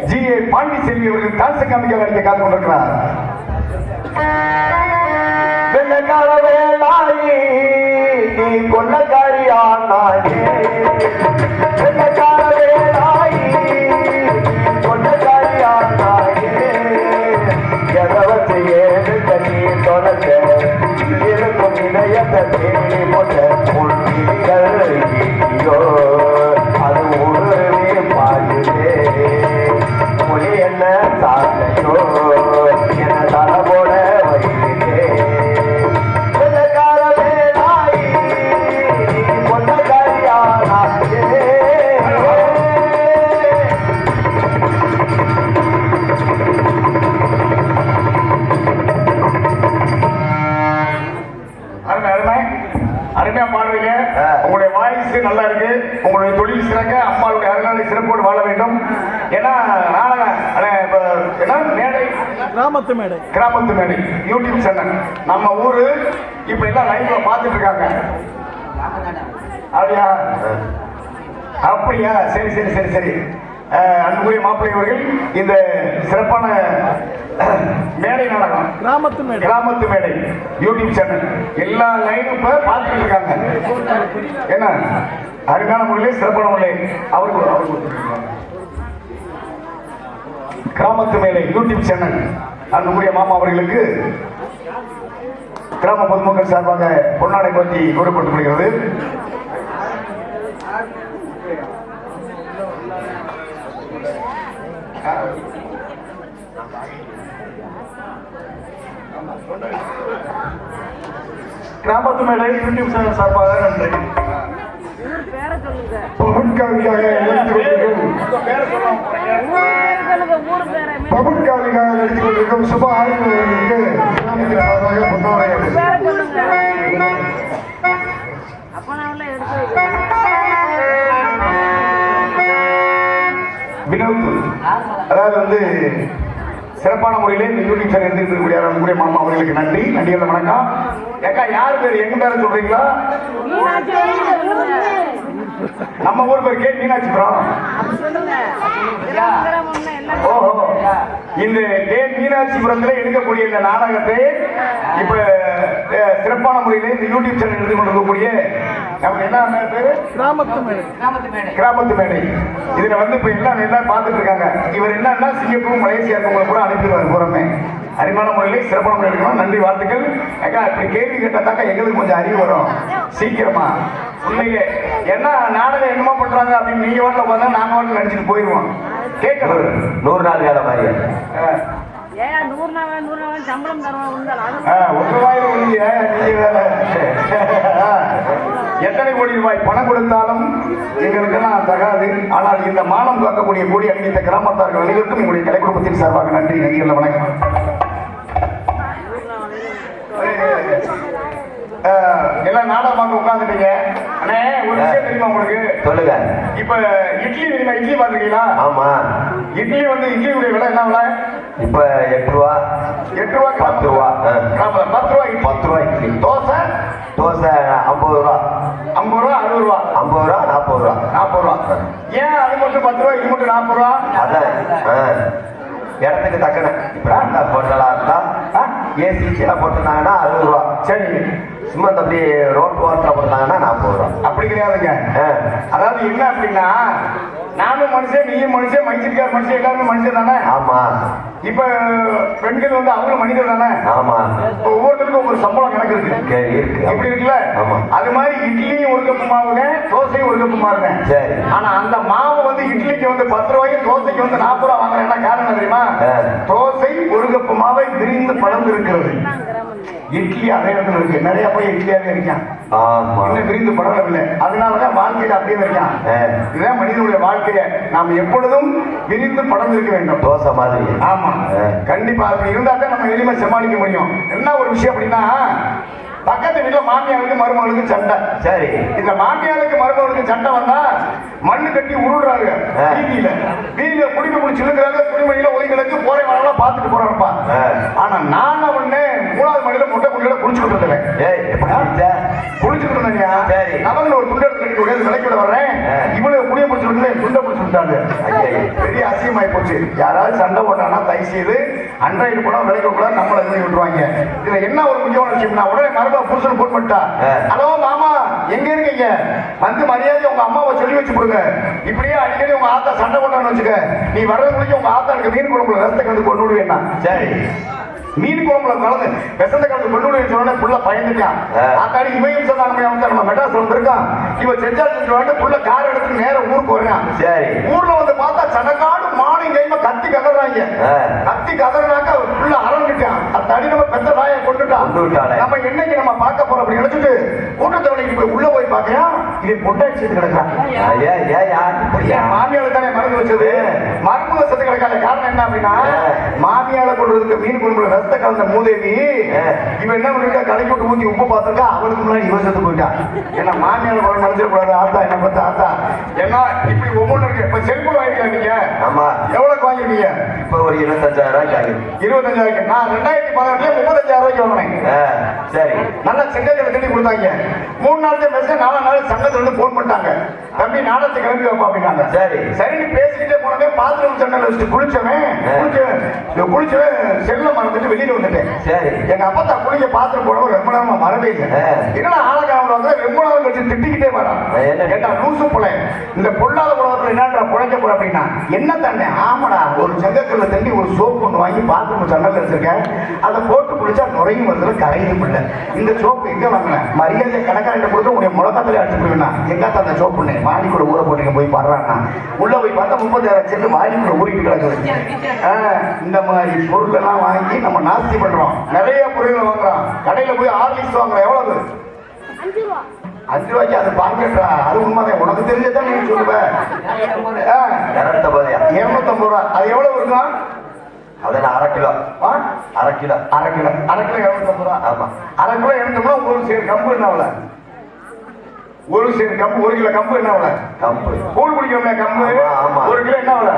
ஜி.ஏ. பாண்டிச்செல்வி அவர்கள் டான்ஸ் காமிக்க நடிக்க காத்து கொண்டிருக்கிறார். வெள்ளக்கார வேளாயி நீ கொள்ளக்காரியானாயே, வெள்ளக்கார வேளாயி கொள்ளக்காரியானாயே, எதவற்று ஏழு கண்ணி தொடக்க இருக்கும் இணையத்தை தேடி போட்ட புள்ளிகள் ஈட்டியோ அது ஊரவே பாயுதே, மொழி என்ன சாலையோ என தலை போட வைத்தே, வெள்ளக்கார வேளாயி நீ கொள்ளக்காரியானாயே. அருமையா பாடுறீங்க. உங்களுடைய வாய்ஸ் நல்லா இருக்கு. உங்களுடைய தொழில் சிறக்க அம்மாவுடைய அருளாலை சிறப்போடு வாழ வேண்டும். ஏன்னா நாடக என்ன மேடை, கிராமத்து மேடை யூடியூப் சேனல் நம்ம ஊரு இப்ப எல்லாம் லைவ்ல பார்த்துட்டு இருக்காங்க. அப்படியா அப்படியா சரி சரி சரி சரி. அன்புக்குரிய மாப்பிள்ளை அவர்கள் இந்த சிறப்பான மேடை நாடகம் கிராமத்து மேடை யூடியூப் சேனல் எல்லா லைனும் இப்ப பார்த்துட்டு இருக்காங்க. என்ன அருமையான முறையிலே சிறப்பான முறையிலே அவருக்கு கிராமத்து மேடை யூடியூப் சேனல் அன்புக்குரிய மாமா அவர்களுக்கு கிராம பொதுமக்கள் சார்பாக பொன்னாடை பற்றி கூறப்பட்டுப்படுகிறது. கிராமத்து மேடை யூடியூப் சேனல் சார்பாக நன்றி. பகுட்காவிக்காக நடித்துக் கொண்டிருக்கும் சுப ஆய்வுகளுக்கு சார்பாக பொன்னாடை வினோத், அதாவது வந்து சிறப்பான முறையிலே இந்த யூடியூப் சேனல் எடுத்துக்கூடிய நம்முடைய மாமா அவர்களுக்கு நன்றி. நன்றிகள் வணக்கம். ஏக்கா யார் பேர், எங்க பேர சொல்றீங்களா? நம்ம ஊர் பேர் கே மீனாட்சிபுரம். ஓஹோ, இந்த கே மீனாட்சிபுரத்தில் எடுக்கக்கூடிய இந்த நாடகத்தை இப்ப சிறப்பான முறையிலே இந்த யூடியூப் சேனல் எடுத்து கொண்டிருக்கக்கூடிய நமக்கு என்ன பேரு, கிராமத்து மேடை. இதுல வந்து இப்ப எல்லாம் பார்த்துட்டு இருக்காங்க. இவர் என்னன்னா சிங்கப்பூர் மலேசியா இருக்கவங்க கூட அனுப்பிடுவார் பூரமே. அருமையான முறையிலே சிறப்பான முறையில் இருக்கணும். நன்றி, வாழ்த்துக்கள். அக்கா இப்படி கேள்வி கேட்டாக்கா எங்களுக்கு கொஞ்சம் அறிவு வரும் சீக்கிரமா. உண்மையே என்ன நாடகம் என்னமா பண்றாங்க அப்படின்னு நீங்க வாட்டில் உட்காந்தா நாங்க வாட்டில் நடிச்சுட்டு போயிடுவோம். கேட்கணும் 100 நாள் வேலை மாதிரி சம்பளம் எத்தனை கோடி ரூபாய் பணம் கொடுத்தாலும் எங்களுக்கெல்லாம் தகாது. ஆனால் இந்த மானம் காக்கக்கூடிய கோடி அணிந்த கிராமத்தார்கள் அனைவருக்கும் எங்களுடைய கலை குடும்பத்தின் சார்பாக நன்றி. நன்றிகள் வணக்கம். எல்லாம் நாடகமாக உட்காந்துட்டீங்க. அண்ணே ஒரு விஷயம் தெரியுமா உங்களுக்கு? சொல்லுங்க. இப்ப இட்லி தெரியுமா? இட்லி பாத்துருக்கீங்களா? ஆமா. இட்லி வந்து இட்லியுடைய விலை என்ன விலை? இப்ப 8 ரூபா 10 ரூபா 10 ரூபா 10 ரூபா 10 ரூபா இட்லி. தோசை 50 ரூபா 50 ரூபா 60 ரூபா 50 ரூபா 40 ரூபா 40 ரூபா. ஏன் அது மட்டும் 10 ரூபா, இது மட்டும் 40 ரூபா? அதான் இடத்துக்கு தக்கன. இப்ப போட்டலா இருந்தா ஏசி போட்டுருந்தாங்கன்னா 60 ரூபா. சரி, சும்மா தம்பி ரோட் ஓரத்தில் போட்டாங்கன்னா 40 ரூபா. அப்படி கிடையாதுங்க. அதாவது என்ன அப்படின்னா, நானும் மனுஷன், நீயும் மனுஷன், மனுஷன் மனுஷன், எல்லாருமே மனுஷன் தானே. ஆமா. இப்ப பெண்கள் வந்து அவங்களும் மனிதர் தானே. ஆமா. ஒவ்வொருத்தருக்கும் ஒவ்வொரு சம்பளம் கணக்கு இருக்கு. எப்படி இருக்குல்ல? அது மாதிரி இட்லியும் ஒரு கப்பு மாவுங்க, தோசையும் ஒரு கப்பு மாவுங்க. சரி. ஆனா அந்த மாவு வந்து இட்லிக்கு வந்து 10 ரூபாய்க்கு, தோசைக்கு வந்து 40 ரூபா வாங்குறேன்னா காரணம் தெரியுமா? தோசை ஒரு கப்பு மாவை விரிந்து படர்ந்து இருக்கிறது. இட்லி அதே இடத்துல இருக்கு. நிறைய போய் இட்லியாவே இருக்கான். ஆமா. இன்னும் விரிந்து படவில்லை. அதனாலதான் வாழ்க்கையில அப்படியே இருக்கான். இதுதான் மனிதனுடைய வாழ்க்கைய நாம் எப்பொழுதும் விரிந்து படர்ந்திருக்க வேண்டும். தோசை மாதிரி. ஆமா, கண்டிப்பா அப்படி இருந்தா தான் நம்ம எளிமை சமாளிக்க முடியும். என்ன ஒரு விஷயம் அப்படின்னா, பக்கத்து வீட்டுல மாமியாருக்கு மருமகளுக்கு சண்டை. சரி. இந்த மாமியாருக்கு மருமகளுக்கு சண்டை வந்தா மண்ணு கட்டி உருள்றாங்க. வீதியில குடிமை குடிச்சு இருக்கிறாங்க. குடிமணியில ஒதுங்களுக்கு போற வரலாம் பார்த்துட்டு போறாங்கப்பா. ஆனா நான் ஒண்ணு 3வது மணியில முட்டை குடியில குடிச்சுட்டு இருந்தேன். குடிச்சுட்டு இருந்தேன். அவங்க ஒரு துண்டை எடுத்து விலைக்கு வர்றேன். இவ்வளவு குடிய பிடிச்சிட்டு துண்டை பிடிச்சு விட்டாங்க. பெரிய அசிங்கமாயி போச்சு. யாராவது சண்டை போட்டானா தயவு செய்து அன்றாயிரம் படம் விலைக்கு கூட நம்மளை விட்டுருவாங்க. இதுல என்ன ஒரு முக்கியமான விஷயம்னா, உடனே புருஷன் போன் பண்ணிட்டா, ஹலோ மாமா எங்க இருக்கீங்க, வந்து மரியாதை உங்க அம்மாவை சொல்லி வச்சு கொடுங்க. இப்படியே அடிக்கடி உங்க ஆத்தா சண்டை போட்டான்னு வச்சுக்க, நீ வர்றது முடிஞ்சு உங்க ஆத்தாளுக்கு மீன் குழம்புல ரசத்தை கலந்து கொண்டு விடுவேன்னா. சரி. மீன் குழம்புல கலந்து விஷத்தை கலந்து கொண்டு விடுவேன்னு சொன்ன புள்ள பயந்துட்டான். ஆத்தாடி இவன் சொன்னாங்க, நம்ம மெட்ராஸ் வந்திருக்கான், இவன் செஞ்சா செஞ்சு புள்ள கார் எடுத்து நேரம் ஊருக்கு வர்றான். சரி. ஊர்ல வந்து பார்த்தா சனக்காடு மார்னிங் கைமா கத்தி கதறாங்க. கத்தி கதறாக்க புள்ள அரங்கிட்டான். அத்தாடி நம்ம பெத்த தாயை கொண்டுட்டான். நம்ம என்னைக்கு நம்ம பார்க்க போறோம் அப்படி நினைச்சிட்டு கூட்டத்தவனைக்கு போய் உள்ள போய் பார்க்கலாம். இது பொட்டாட்சி கிடக்கான். மாமியால தானே மருந்து வச்சது, மருமக சத்து கிடக்காத. காரணம் என்ன அப்படின்னா, மாமியால கொள்றதுக்கு மீன் குழம்புல ரத்த கலந்த மூதேவி இவன் என்ன பண்ணிருக்கா, கடைக்கு விட்டு ஊத்தி உப்பு பார்த்துருக்கா. அவளுக்கு முன்னாடி இவன் செத்து போயிட்டான். ஏன்னா மாமியால குழம்பு நினைச்சிடக்கூடாது. ஆத்தா என்ன பார்த்து ஆத்தா ஏன்னா இப்படி ஒவ்வொன்று இருக்கு. இப்ப செல்போன் வாங்கிக்கலாம் நீங்க. ஆமா. எவ்வளவுக்கு வாங்கிருக்கீங்க? இப்ப ஒரு 25,000 ரூபாய்க்கு. 25,000. நான் 2018 35,000 ரூபாய்க்கு வாங்கினேன். சரி. நல்லா செங்கல்ல தண்ணி கொடுத்தாங்க. 3 நாள் மெசேஜ் 4 நாள் சங்கத்துல இருந்து போன் பண்ணிட்டாங்க, தம்பி நாடத்தை கிளம்பி வைப்பா அப்படின்னாங்க. சரி சரின்னு பேசிக்கிட்டே போனவே பாத்ரூம் சண்டை வச்சுட்டு குளிச்சவன் செல்ல மறந்துட்டு வெளியில வந்துட்டேன். சரி. எங்க அப்பா குளிக்க பாத்ரூம் போனவன் ரொம்ப நேரமா மறவே இல்லை. என்னடா ஆளக்காரங்க வந்து ரொம்ப நேரம் வச்சு திட்டிக்கிட்டே வரான். கேட்டா லூசு போல இந்த பொல்லாத உலகத்துல என்னடா புழைக்க போற அப்படின்னா, என்ன தண்ணே? ஆமாடா, ஒரு செங்கக்கல்ல தண்ணி ஒரு சோப்பு ஒன்று வாங்கி பாத்ரூம் சண்டை வச்சிருக்கேன், அதை போட்டு குளிச்சா நுரையும் வருதுல கரையும் இல்லை. இந்த சோப்பு எங்க வாங்கினேன்? மரியாதை கணக்காரன் கொடுத்து உடைய முழக்கத்துல அடிச்சு போடுவேன். எங்காத்த அந்த சோப்புன்னு வாடி கூட ஊற போட்டு போய் பாடுறான்னா, உள்ள போய் பார்த்தா 30,000 சென்று வாடி கூட ஊறிட்டு கிடக்குது. இந்த மாதிரி பொருள் எல்லாம் வாங்கி நம்ம நாஸ்தி பண்றோம். நிறைய பொருள்கள் வாங்குறோம். கடையில போய் ஹார்லிக்ஸ் வாங்குறோம். எவ்வளவு? 5 ரூபாய்க்கு. அது பாக்கெட்டா? அது உண்மைதான். உனக்கு தெரிஞ்சதான் நீ சொல்லுவ. 250 ரூபா. அது எவ்வளவு இருக்கும்? அதெல்லாம் அரை கிலோ 250 ரூபா. ஆமா, அரை கிலோ எடுத்தோம்னா ஒரு சேர் கம்பு என்ன அவ்வளோ? ஒரு சேர் கம்பு, 1 கிலோ கம்பு என்ன அவ்வளோ? கம்பு கூழ் குடிக்கிறோம்ல கம்பு. 1 கிலோ என்ன அவ்வளோ?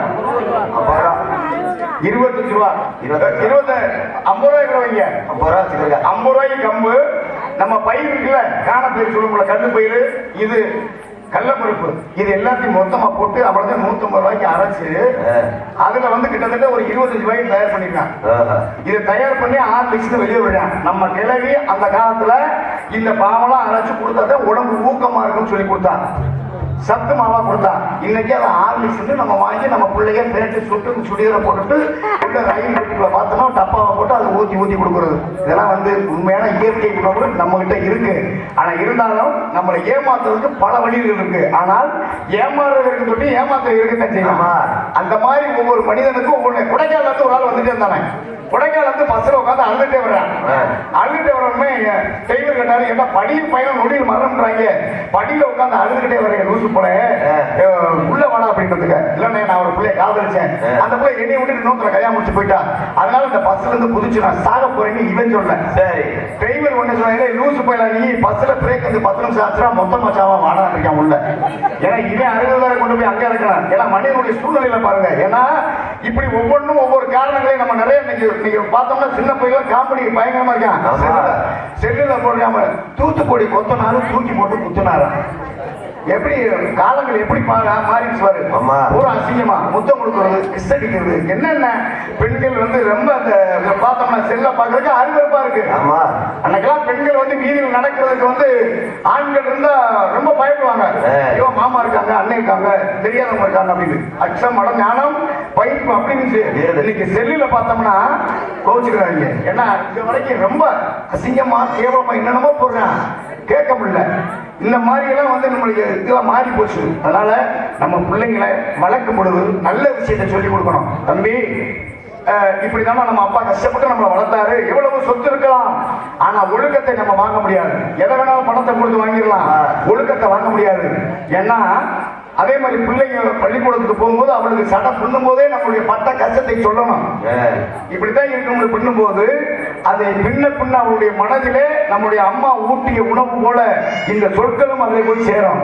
25 ரூபா. 50 ரூபாய்க்கு வைங்க. 50 ரூபாய்க்கு கம்பு. நம்ம பயிர் இருக்குல்ல, காண பயிர் சொல்லுவோம்ல, கல்லு பயிர், இது கடலப்பருப்பு, இது எல்லாத்தையும் மொத்தமா போட்டு அவ்வளவு 150 ரூபாய்க்கு அரைச்சு அதுல வந்து கிட்டத்தட்ட ஒரு 25 ரூபாய்க்கு தயார் பண்ணிருக்கான். இதை தயார் பண்ணி 6 லிட்டர் வெளியே விடுறான். நம்ம கிளவி அந்த காலத்துல இந்த பாவெல்லாம் அரைச்சு கொடுத்தா உடம்பு ஊக்கமா இருக்குன்னு சொல்லி கொடுத்தான். சத்து மாவா கொடுத்தா. இன்னைக்கு அதை 6 லிட்டர் நம்ம வாங்கி நம்ம பிள்ளைய பேட்டு சுட்டு சுடியரை போட்டுட்டு உள்ள ரயில் வீட்டுக்குள்ள பார்த்தோம்னா டப்பாவை போட்டு அதை ஊத்தி கொடுக்குறது. இதெல்லாம் வந்து உண்மையான இயற்கை உணவு நம்ம கிட்ட இருக்கு. ஆனா இருந்தாலும் நம்மளை ஏமாத்துறதுக்கு பல வழிகள் இருக்கு. ஆனால் ஏமாறுறதுக்கு தொட்டு ஏமாத்த இருக்குன்னு செய்யலாமா? அந்த மாதிரி ஒவ்வொரு மனிதனுக்கும் ஒவ்வொரு. கொடைக்கானல இருந்து ஒரு ஆள் வந்துட்டே இருந்தானே. கொடைக்கானல இருந்து பஸ்ல உட்காந்து அழுதுட்டே வர்றான். அழுதுட்டே வரணுமே டெய்லர் கேட்டாரு, என்ன படியில் பயணம் நொடியில் மரணம்ன்றாங்க, படியில உட்காந்து அழுதுகிட்டே வரேன் லூசு போல உள்ள வாடா அப்படின்றதுக்கு. இல்லைண்ணே, நான் ஒரு பிள்ளைய காதலிச்சேன், அந்த பிள்ளை என்னைய விட்டு இன்னொருத்தர கல்யாணம் முடிச்சு போயிட்டா, அதனால இந்த பஸ்ல இருந்து குதிச்சு நான் சாக போறேன்னு இவன் சொல்ல. சரி. டிரைவர் ஒண்ணு சொன்ன, லூசு போயில நீ பஸ்ல பிரேக் வந்து 10 நிமிஷம் ஆச்சுன்னா மொத்தமா சாவா வாடா இருக்கான் உள்ள. ஏன்னா இவன் 60,000 கொண்டு போய் அங்க இருக்கலாம். ஏன்னா மனிதனுடைய சூழ்நிலையில பாருங்க. ஏன்னா இப்படி ஒவ்வொன்றும் ஒவ்வொரு காரணங்களையும் நம்ம நிறைய நீங்க பார்த்தோம்னா சின்ன பையன் காமெடி பயங்கரமா இருக்கான். செல்லுல போடாம தூத்துக்குடி கொத்தனாரும் தூக்கி போட்டு குத்தினாரு. எப்படி காலங்கள் எப்படி மாறிடுச்சு பாரு. ஒரு அசிங்கமா முத்தம் கொடுக்கறது, கிஸ் அடிக்கிறது, என்னென்ன பெண்கள் வந்து ரொம்ப அந்த பார்த்தோம்னா செல்ல பாக்குறதுக்கு அருவருப்பா இருக்கு. அன்னைக்கெல்லாம் பெண்கள் வந்து வீதியில் நடக்கிறதுக்கு வந்து ஆண்கள் இருந்தா ரொம்ப பயப்படுவாங்க. ஐயோ மாமா இருக்காங்க, அண்ணன் இருக்காங்க, தெரியாதவங்க இருக்காங்க அப்படின்னு. அச்சம் மடம் ஞானம் பயிர்ப்பு அப்படி இருந்துச்சு. இன்னைக்கு செல்லுல பார்த்தோம்னா கோச்சுக்கிறாங்க. ஏன்னா இது வரைக்கும் ரொம்ப அசிங்கமா கேவலமா என்னென்னமோ போடுறான், கேட்க முடியல. இந்த மாதிரி எல்லாம் வந்து நம்மளுக்கு இதெல்லாம் மாறி போச்சு. அதனால நம்ம பிள்ளைங்களை வளர்க்கும் பொழுது நல்ல விஷயத்தை சொல்லி கொடுக்கணும். தம்பி இப்படிதான் நம்ம அப்பா கஷ்டப்பட்டு நம்மளை வளர்த்தாரு, எவ்வளவு சொத்து இருக்கலாம், ஆனா ஒழுக்கத்தை நம்ம வாங்க முடியாது. எதை வேணாலும் பணத்தை கொடுத்து வாங்கிடலாம், ஒழுக்கத்தை வாங்க முடியாது. ஏன்னா அதே மாதிரி பிள்ளைங்க பள்ளிக்கூடத்துக்கு போகும்போது அவளுக்கு சடை பண்ணும் போதே நம்மளுடைய பட்ட கஷ்டத்தை சொல்லணும். இப்படித்தான் இருக்கணும் பண்ணும் போது அதை பின்ன அவளுடைய மனதிலே நம்முடைய அம்மா ஊட்டிய உணவு போல இந்த சொற்களும் அதில் போய் சேரும்.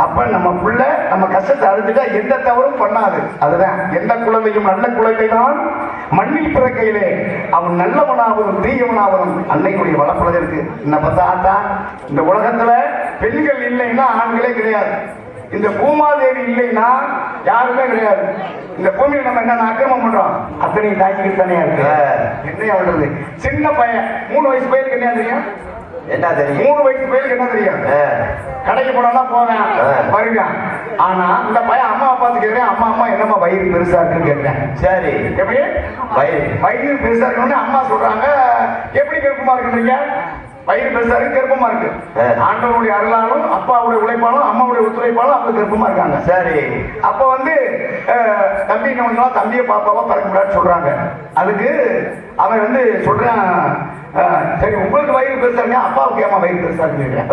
அப்ப நம்ம பிள்ளை நம்ம கஷ்டத்தை அறிஞ்சுட்டா எந்த தவறும் பண்ணாது. அதுதான் எந்த குழந்தையும் நல்ல குழந்தை தான் மண்ணில் பிறக்கையிலே அவன் நல்லவனாவதும் தீயவனாவதும் அன்னையுடைய வளர்ப்புறதற்கு. என்ன பார்த்தா இந்த உலகத்துல பெண்கள் இல்லைன்னா ஆண்களே கிடையாது. இந்த பூமாதேவி இல்லைன்னா யாருமே கிடையாது. இந்த பூமியில நம்ம என்ன அக்கிரமம் பண்றோம், அத்தனை தாய்க்கு தனியா இருக்கு. என்ன பண்றது? சின்ன பையன் 3 வயசு பையனுக்கு என்ன தெரியும்? என்ன தெரியும்? 3 வயசு பையனுக்கு என்ன தெரியும்? கடைக்கு போனா போவேன் வருவேன். ஆனா இந்த பையன் அம்மா பார்த்து கேட்கிறேன், அம்மா என்னம்மா வயிறு பெருசா இருக்குன்னு கேட்கிறேன். சரி, எப்படி வயிறு பெருசா இருக்கணும்னு அம்மா சொல்றாங்க. எப்படி கருப்பமா இருக்குறீங்க? வயிறு பெருசா இருக்கு, கர்ப்பமா இருக்கு. ஆண்டவனுடைய அருளாலும் அப்பாவுடைய உழைப்பாலும் அம்மாவுடைய ஒத்துழைப்பாலும் அவங்க கர்ப்பமா இருக்காங்க. சரி, அப்ப வந்து தம்பி என்ன தம்பியை பாப்பாவா பறக்க முடியாது சொல்றாங்க. அதுக்கு அவன் வந்து சொல்றான், சரி உங்களுக்கு வயிறு பெருசா இருக்கு, அப்பாவுக்கு ஏமா வயிறு பெருசா இருக்கு?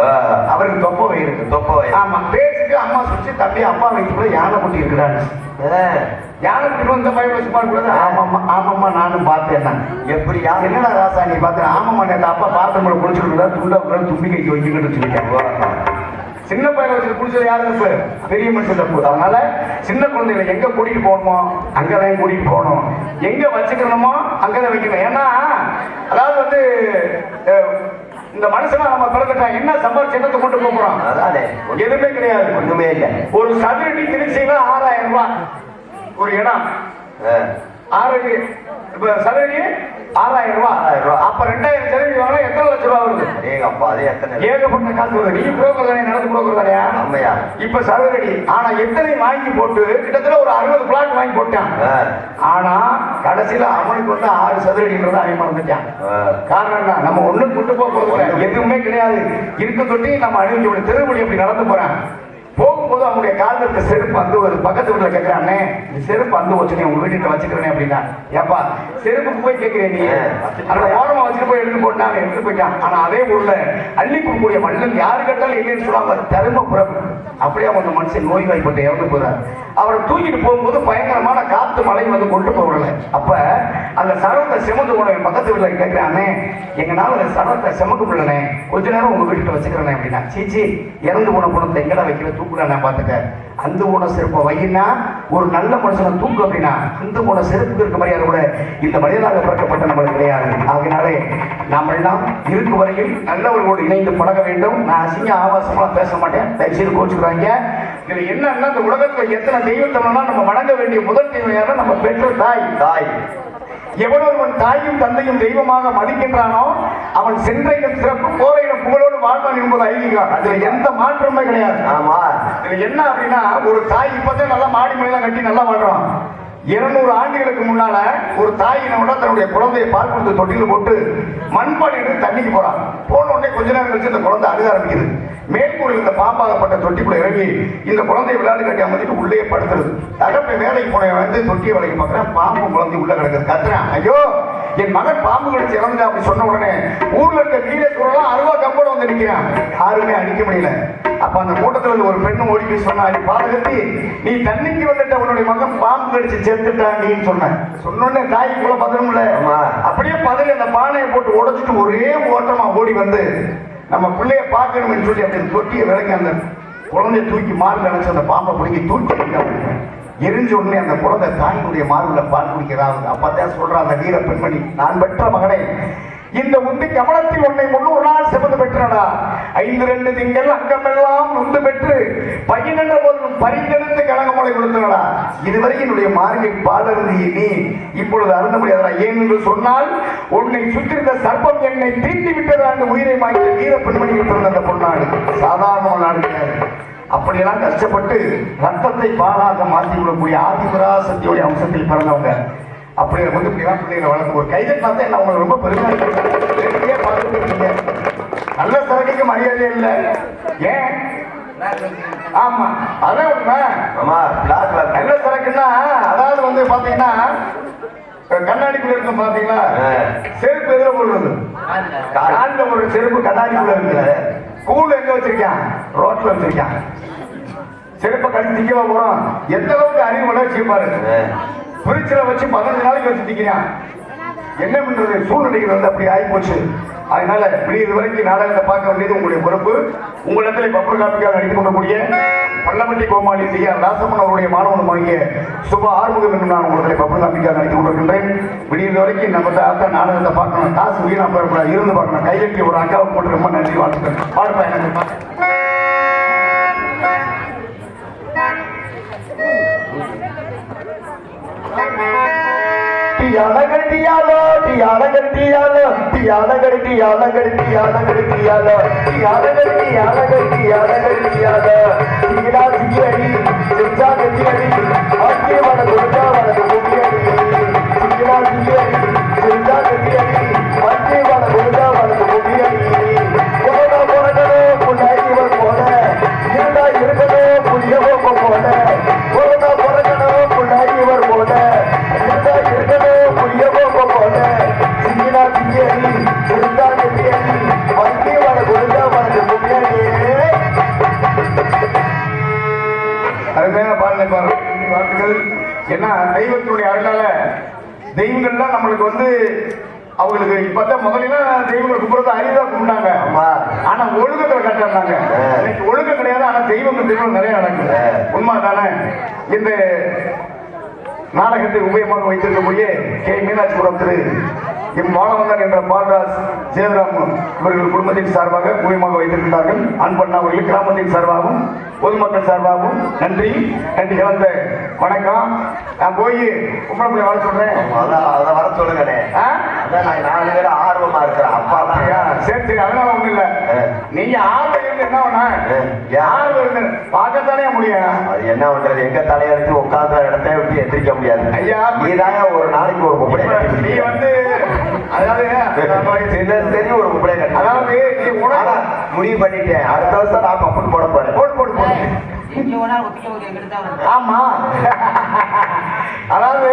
அவருக்கு தொப்ப வயிறு. ஆமா, பேசுக்கு அம்மா சுற்றி தம்பி அப்பா வயிற்றுக்குள்ள யானை குட்டி இருக்கிறாங்க. யானை குட்டி இந்த பையன் சும்மா கூடாது. ஆமாம்மா நானும் பார்த்தேன். எப்படி என்னடா ராசா நீ பார்த்தேன்? ஆமாம்மா நேற்று அப்பா பாத்திரம் குடிச்சுட்டு துண்டா தும்பி கைக்கு வைக்கிட்டு சொல்லிட்டேன். சின்ன பையன் வச்சு குடிச்சது யாரு தப்பு? பெரிய மனுஷன் தப்பு. அதனால சின்ன குழந்தைகளை எங்க கூட்டிட்டு போகணுமோ அங்கதான் கூட்டிட்டு போகணும், எங்க வச்சுக்கணுமோ அங்கதான் வைக்கணும். ஏன்னா அதாவது வந்து இந்த மனுஷனா நம்ம பிறந்துட்டா என்ன சம்பாதிச்சு என்னத்தை கொண்டு போறோம்? எதுவுமே கிடையாது, ஒண்ணுமே இல்லை. ஒரு சதுரடி திருச்சியில 6000 ரூபாய் ஒரு இடம். 6 இப்ப சதுரடி 6000 ரூபாய். அப்ப 2000 சதுரடி வாங்கினா எத்தனை லட்சம் ரூபாய் வருது? ஏகப்பட்ட காசு வருது. நீ புரோக்கர் தானே, நடந்து புரோக்கர் தானே. இப்ப சதுரடி ஆனா எத்தனை வாங்கி போட்டு கிட்டத்தட்ட ஒரு 60 பிளாட் வாங்கி போட்டான். ஆனா கடைசியில அவனுக்கு வந்து 6 சதுரடின்றது அவன் மறந்துட்டான். காரணம் என்ன? நம்ம ஒண்ணு கொண்டு போறது எதுவுமே கிடையாது. இருக்க தொட்டி நம்ம அணிவிக்க திருவடி அப்படி நடந்து போறேன். போகும்போது அவனுடைய காலத்துக்கு செருப்பு வந்து ஒரு பக்கத்து வீட்டுல கேட்கிறானே, செருப்பு வந்து வச்சு உங்க வீட்டுல வச்சுக்கிறேன் அப்படின்னா, ஏப்பா செருப்புக்கு போய் கேட்கிறேன், நீ அந்த ஓரமா வச்சுட்டு போய் எடுத்து போட்டு அவன் எடுத்து போயிட்டான். ஆனா அதே ஊர்ல அள்ளி கொடுக்கக்கூடிய மண்ணன் யாரு கேட்டாலும் இல்லைன்னு சொல்லுவாங்க, தருமபுரம். அப்படியே அவங்க மனுஷன் நோய்வாய்ப்பட்டு இறந்து போறாரு. அவரை தூக்கிட்டு போகும்போது பயங்கரமான காத்து மழை வந்து கொண்டு போகல. அப்ப அந்த சரவத்தை செமந்து போன பக்கத்து வீட்டுல கேட்கிறானே, எங்கனால அந்த சரவத்தை செமக்கு முடியலனே, கொஞ்ச நேரம் உங்க வீட்டுல வச்சுக்கிறேன் அப்படின்னா, சீச்சி இறந்து போன பணத்தை எங்கடா வைக்கிற தூக்குறேன் நான் பார்த்துட்டேன். அந்த போன செருப்பை வையினா ஒரு நல்ல மனுஷனை தூக்கு அப்படின்னா அந்த போன செருப்புக்கு இருக்க மரியாதை கூட இந்த மனிதனாக பிறக்கப்பட்ட நம்மளுக்கு கிடையாது. ஆகினாலே நாம் எல்லாம் இருக்கும் வரையில் நல்லவர்களோடு இணைந்து பழக வேண்டும். நான் அசிங்க ஆபாசமா பேச மாட்டேன், தயவுசெய்து கோச்சுக்கிறாங்க. இதுல என்னன்னா இந்த உலகத்துல எத்தனை தெய்வத்தம்னா நம்ம வணங்க வேண்டிய முதல் தெய்வம் யாருன்னா நம்ம பெற்ற தாய். எவனொருவன் தாயும் தந்தையும் தெய்வமாக மதிக்கின்றானோ அவன் சென்ற இடம் சிறப்பு, போற இடம் புகழோடு வாழ்வான் என்பது ஐதீகம். அதுல எந்த மாற்றமே கிடையாது. ஆமா, இதுல என்ன அப்படின்னா ஒரு தாய் இப்பதான் நல்லா மாடி மலையெல்லாம் கட்டி நல்லா வாழ்றான். 200 ஆண்டுகளுக்கு முன்னால ஒரு தாயினோட தன்னுடைய குழந்தையை பால் கொடுத்து தொட்டில போட்டு மண்பாடி எடுத்து தண்ணிக்கு போறான். போன உடனே கொஞ்ச நேரம் கழிச்சு இந்த குழந்தை அழுக ஆரம்பிக்குது. மேற்கூறில் இந்த பாம்பாகப்பட்ட தொட்டிக்குள்ள இறங்கி இந்த குழந்தையை விளையாடு கட்டி அமைச்சிட்டு உள்ளே படுத்துறது. தகப்பை வேலைக்கு போன வந்து தொட்டியை வேலைக்கு பார்க்கறேன், பாம்பு குழந்தை உள்ள கிடக்குது. கத்துறேன், ஐயோ என் மகன் பாம்பு கடிச்சு இறந்து அப்படி சொன்ன உடனே ஊர்ல இருக்க வீரேஸ்வரெல்லாம் 60 கம்போட வந்து நிற்கிறான். யாருமே அடிக்க முடியல. அப்ப அந்த கூட்டத்தில் ஒரு பெண்ணு ஓடி போய் சொன்னா, பாதகத்தி நீ தண்ணிக்கு வந்துட்ட, உன்னுடைய மகன் பாம்பு கடிச்சு செத்துட்டான்னு சொன்ன தாய்க்குள்ள பதறமுல அப்படியே பதறி அந்த பானையை போட்டு உடைச்சிட்டு ஒரே ஓட்டமா ஓடி வந்து நம்ம பிள்ளைய பார்க்கணும்னு சொல்லி அப்படி தொட்டியை விளக்கி அந்த குழந்தைய தூக்கி மாறு நினைச்சு அந்த பாம்பை பிடிக்கி தூக்கி எரிஞ்ச உடனே அந்த குழந்தை தாயினுடைய மார்புல பால் குடிக்கிறாங்க. அப்பதான் சொல்றான் அந்த வீர பெண்மணி, நான் பெற்ற மகனை இந்த உந்தி கமலத்தில் உன்னை 300 நாள் செமந்து பெற்றனடா. 5 திங்கள் அங்கமெல்லாம் நொந்து பெற்று பையனென்ற போதும் பறித்தெடுத்து கனகமலை கொடுத்தனடா. இதுவரை என்னுடைய மார்பில் பால் அருந்திய நீ இப்பொழுது அருந்த முடியாதா? ஏன் என்று சொன்னால் உன்னை சுற்றிருந்த சர்ப்பம் என்னை தீண்டி விட்டதா என்று உயிரை மாற்றிய வீர பெண்மணியில் பிறந்த அந்த பொன்னாடு சாதாரண நாடு கிடையாது. அப்படியெல்லாம் கஷ்டப்பட்டு ரத்தத்தை பாலாக மாற்றி விடக்கூடிய ஆதிபராசக்தியுடைய அம்சத்தில் பிறந்தவங்க. அப்படி வந்து இப்படிலாம் பிள்ளைகளை வளர்த்து ஒரு கைதை பார்த்தா என்ன உங்களுக்கு ரொம்ப பெருமையா பார்த்துட்டு இருக்கீங்க. நல்ல சரக்குக்கு மரியாதை இல்லை. ஏன்? ஆமா, அதான் உண்மை. நல்ல சரக்குன்னா அதாவது வந்து பாத்தீங்கன்னா கண்ணாடிக்குள்ள இருக்கும் பாத்தீங்களா? செருப்பு எதுல போடுறது? காலில் ஒரு செருப்பு கண்ணாடிக்குள்ள இருக்கு. ஸ்கூல்ல எங்க வச்சிருக்கான்? ரோட்ல வச்சிருக்கான். செருப்பை கழட்டி திக்கவா போறோம்? எந்த அளவுக்கு அறிவு வளர்ச்சி பாரு. பிரிட்ஜில் வச்சு 15 நாளைக்கு வச்சு திக்கிறான். என்ன பண்றது? சூழ்நிலைகள் வந்து அப்படி ஆகி போச்சு. அதனால இது வரைக்கும் நாடகத்தை பார்க்க வேண்டியது உங்களுடைய பொறுப்பு. உங்களிடத்தில் பப்பர் காப்பிக்காக நடித்துக் கொள்ளக்கூடிய பள்ளமட்டி கோமாளி டி ஆர் ராசம்மன் அவருடைய மாணவனுமாகிய சுப ஆறுமுகம் என்று நான் உங்களிடத்தில் பப்பர் காப்பிக்காக நடித்துக் கொண்டிருக்கின்றேன். விடியது வரைக்கும் நம்ம தான் நாடகத்தை பார்க்கணும். காசு வீணா போயிடக்கூடாது, இருந்து பார்க்கணும். கையெட்டி ஒரு அக்காவை போட்டு ரொம்ப நன்றி வாழ்த்துக்கள். பாடுப்பா எனக்கு. டியாலோ டியாலகடியாலோ டியாலகடியாலகடியாலகடியாலோ டியாலகடியாலகடியாலகடியாலோ சிங்கடா சிங்கடி சிங்கா கட்டியடி ஆக்கே வட கொடுத்தா வட குடியடி சிங்கடா சிங்கடி சிங்கா கட்டியடி ஆக்கே வட கொடுத்தா வட குடியடி போடா போடனோ புண்டாய் வர போட இருந்தா இருக்கனோ புடியவோ போட போடா போடனோ புண்டாய் வர போட இருந்தா இருக்கனோ புடியவோ போட சிங்கடா சிங்கடி சிங்கா கட்டியடி ஆக்கே வட கொடுத்தா வட குடியடி. அருமையான பாடலை வாழ்த்துக்கள். ஏன்னா தெய்வத்தினுடைய அருளால தெய்வங்கள்லாம் நம்மளுக்கு வந்து அவங்களுக்கு இப்பதான் முதலாம் தெய்வங்களை கும்பிடுறது அரிதா கும்பிட்டாங்க. ஆனா ஒழுக்கத்துல கட்டாங்க. இன்னைக்கு ஒழுக்கம் கிடையாது, ஆனா தெய்வங்கள் தெய்வம் நிறைய நடக்குது. உண்மை தானே? இந்த நாடகத்தை உபயமாக வைத்திருக்கக்கூடிய கே மீனாட்சிபுரம் திரு எம் மாணவன் என்ற பாலராஜ் ஜெயராம் இவர்கள் குடும்பத்தின் சார்பாக உபயமாக வைத்திருக்கிறார்கள். அன்பண்ணா அவர்கள் கிராமத்தின் சார்பாகவும் பொதுமக்கள் சார்பாகவும் நன்றி நன்றி கலந்த வணக்கம். நான் போய் உங்களை வர சொல்றேன். அதை வர சொல்லுங்கண்ணே. அதான் நாலு பேரும் ஆர்வமா இருக்கிறேன். அப்பா சரி சரி, அதனால ஒண்ணு இல்ல. நீங்க ஆர்வம் இருந்து என்ன பண்ண ஆர்வம் இருந்து பார்க்கத்தானே முடியும். அது என்ன பண்றது? எங்க தலையெடுத்து உட்கார்ந்த இடத்த விட்டு எந்திரிக்க முடியாது. ஐயா நீதாங்க ஒரு நாளைக்கு ஒரு முப்படை நீ வந்து அதாவது சரி ஒரு முப்படை அதாவது நீ உணர முடிவு பண்ணிட்டேன். அடுத்த வருஷம் நான் பப்புன்னு போட போறேன். போட்டு போட்டு போட்டு. ஆமா, அதாவது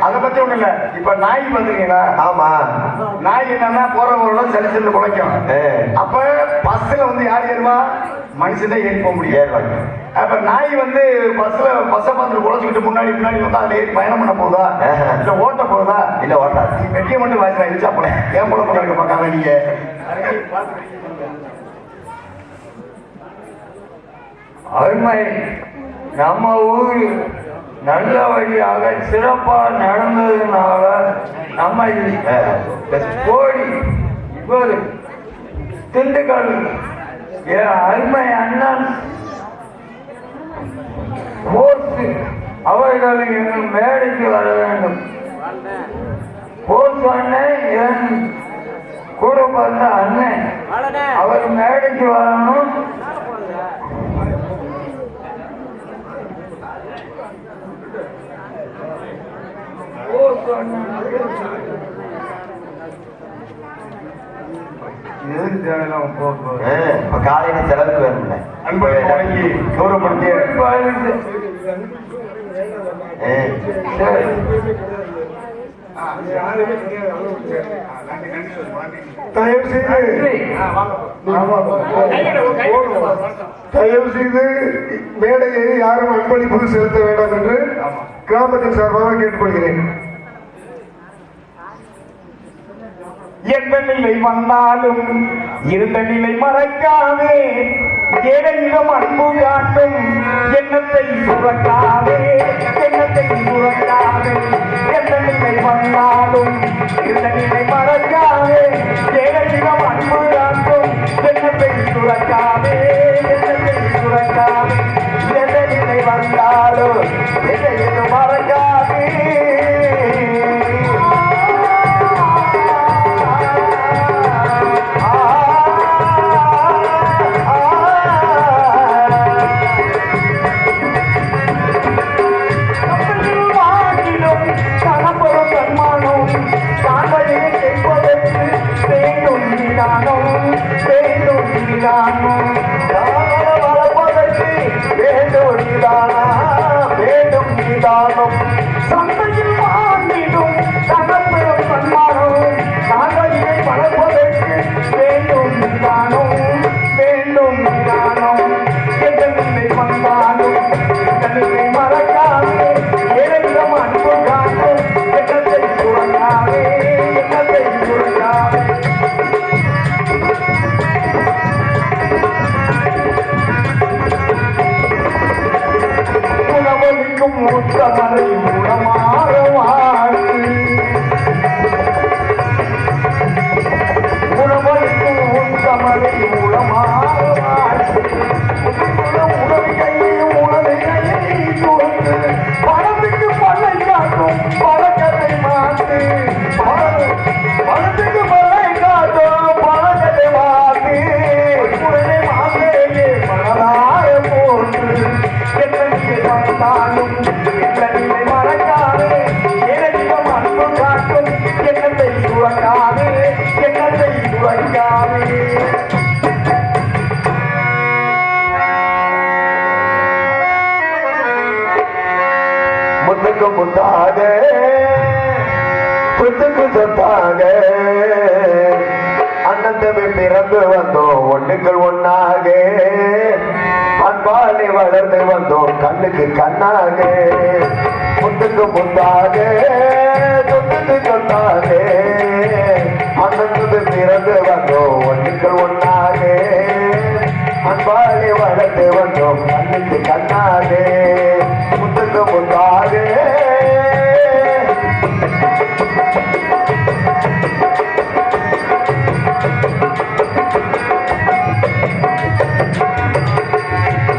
அதை பத்தி ஒண்ணு இல்ல. இப்ப நாய் வந்துருக்கீங்களா? ஆமா. நாய் என்னன்னா போறவங்களோட சரி சென்று குலைக்கும். அப்ப பஸ்ல வந்து யார் ஏறுவா? மனுஷன் ஏறி போக முடியாது. அப்ப நாய் வந்து பஸ்ல பஸ்ஸை பார்த்து குலைச்சுக்கிட்டு முன்னாடி முன்னாடி வந்து அதுல ஏறி பயணம் பண்ண போதா இல்ல ஓட்ட போதா? இல்ல ஓட்டா. வெட்டிய மட்டும் வாய்ஸ் அடிச்சா போல ஏன் போல போறாங்க பார்க்காம நீங்க. அருமை. நம்ம ஊர் நல்ல வழியாக சிறப்பா நடந்ததுனால நம்ம கோடி இவர் திண்டுக்கல் அருமை அண்ணன் போஸ்ட் அவர்கள் எங்கள் மேடைக்கு வர வேண்டும். போஸ்ட் அண்ணன் என் கூட பிறந்த அண்ணன் அவர் மேடைக்கு வரணும். காலையில செலவுக்கு வேணும்ல. அன்பை வழங்கி கௌரவப்படுத்திய தயவு செய்து மேடையை யாரும் அன்பளிப்பு செலுத்த வேண்டாம் என்று கிராமத்தின் சார்பாக கேட்டுக்கொள்கிறேன். எந்த நிலை வந்தாலும் இருந்த நிலை மறைக்காதே, ஏழையிடம் அன்பு காட்டும் எண்ணத்தை சுரக்காதே, எண்ணத்தை சுரக்காதே. எந்த நிலை வந்தாலும் இருந்த நிலை மறைக்காதே, ஏழையிடம் அன்பு காட்டும் எண்ணத்தை சுரக்காதே, எண்ணத்தை சுரக்காதே. எந்த நிலை வந்தாலும் எதையும் மறக்காதே. காண்பதே முத்துக்கு முத்தாக சொத்துக்கு சொத்தாக அண்ணன் தம்பி பிறந்து வந்தோம் ஒண்ணுக்கள் ஒன்னாக அன்பாலே வளர்ந்து வந்தோம் கண்ணுக்கு கண்ணாக முத்துக்கு முத்தாக சொத்துக்கு சொத்தாக அண்ணன் தம்பி பிறந்து வந்தோம் ஒண்ணுக்கள் ஒன்னாக அன்பாலே வளர்ந்து வந்தோம் கண்ணுக்கு கண்ணாக முத்துக்கு முத்தாக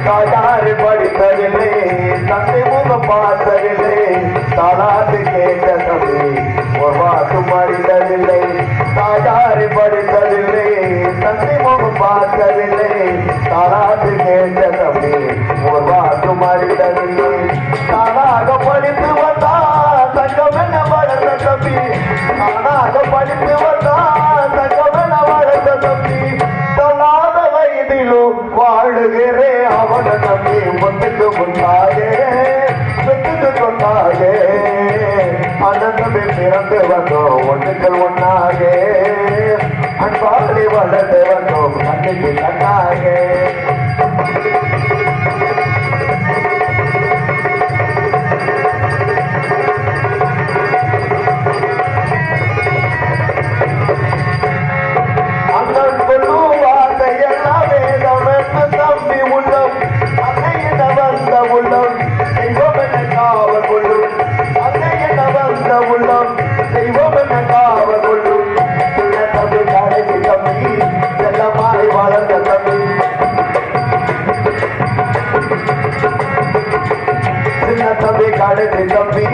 தாயாறு படித்ததில்லை தந்தை முகம் பார்த்ததில்லை தாளாட்டு கேட்ட தம்பி ஒரு வாக்கு மறித்ததில்லை தாயாறு படித்ததில்லை தந்தை முகம் பார்த்ததில்லை தாளாட்டு கேட்ட தம்பி ஒரு வாக்கு மறித்ததில்லை தானாக படித்து வந்தா தங்கம் என்ன வளர்ந்த தம்பி தானாக படித்து வந்தா தங்கம் என்ன வளர்ந்த தம்பி தொல்லாத வயதிலும் வாழுகிறே அவனை நம்பி முத்துக்கு முன்னாலே சொத்துக்கு சொன்னாலே அனந்தமே பிறந்து வந்தோம் ஒன்றுக்கள் ஒன்னாக அன்பாலே வளர்ந்து வந்தோம் கண்ணுக்கு கண்ணாக தம்பி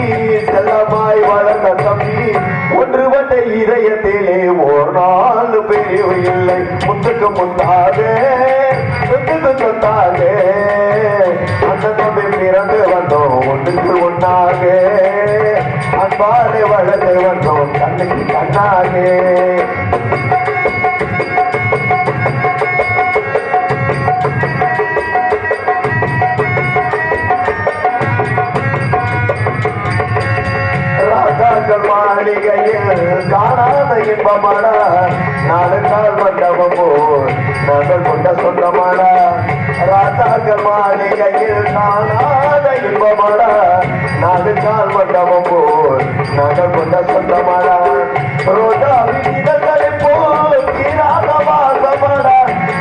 செல்லமாய் வளர்ந்த தம்பி ஒன்று வந்த இதயத்திலே ஒரு நாள் பிரிவு இல்லை முத்துக்கு முத்தாக சொத்துக்கு சொத்தாக அந்த தம்பி பிறந்து வந்தோம் ஒன்றுக்கு ஒன்னாக அன்பாலே வளர்ந்து வந்தோம் கண்ணுக்கு கண்ணாக மாளிகையில் காணாத இன்பமாடா நாலு கால் மண்டபம் போல் நாங்கள் கொண்ட சொந்தமாடா ராசாக்கள் மாளிகையில் காணாத இன்பமாடா நாலு கால் மண்டபம் போல் நாங்கள் கொண்ட சொந்தமாடா ரோஜா விகிதங்களை போல் தீராத வாசமாடா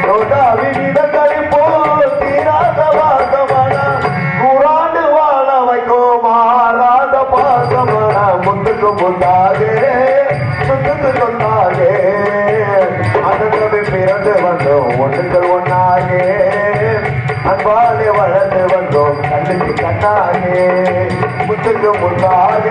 ரோஜா விகிதங்களை போல் தீராத வாசமாடா குராண்டு வாழ வைக்கும் மாறாத பாசமாடா முத்துக்கு முத்தாக சொத்துக்கு சொத்தாக அனந்தமே பிறந்து வந்தோம் ஒன்றுக்கள் ஒன்னாக அன்பாலே வளர்ந்து வந்தோம் கண்ணுக்கு கண்ணாக முத்துக்கு முத்தாக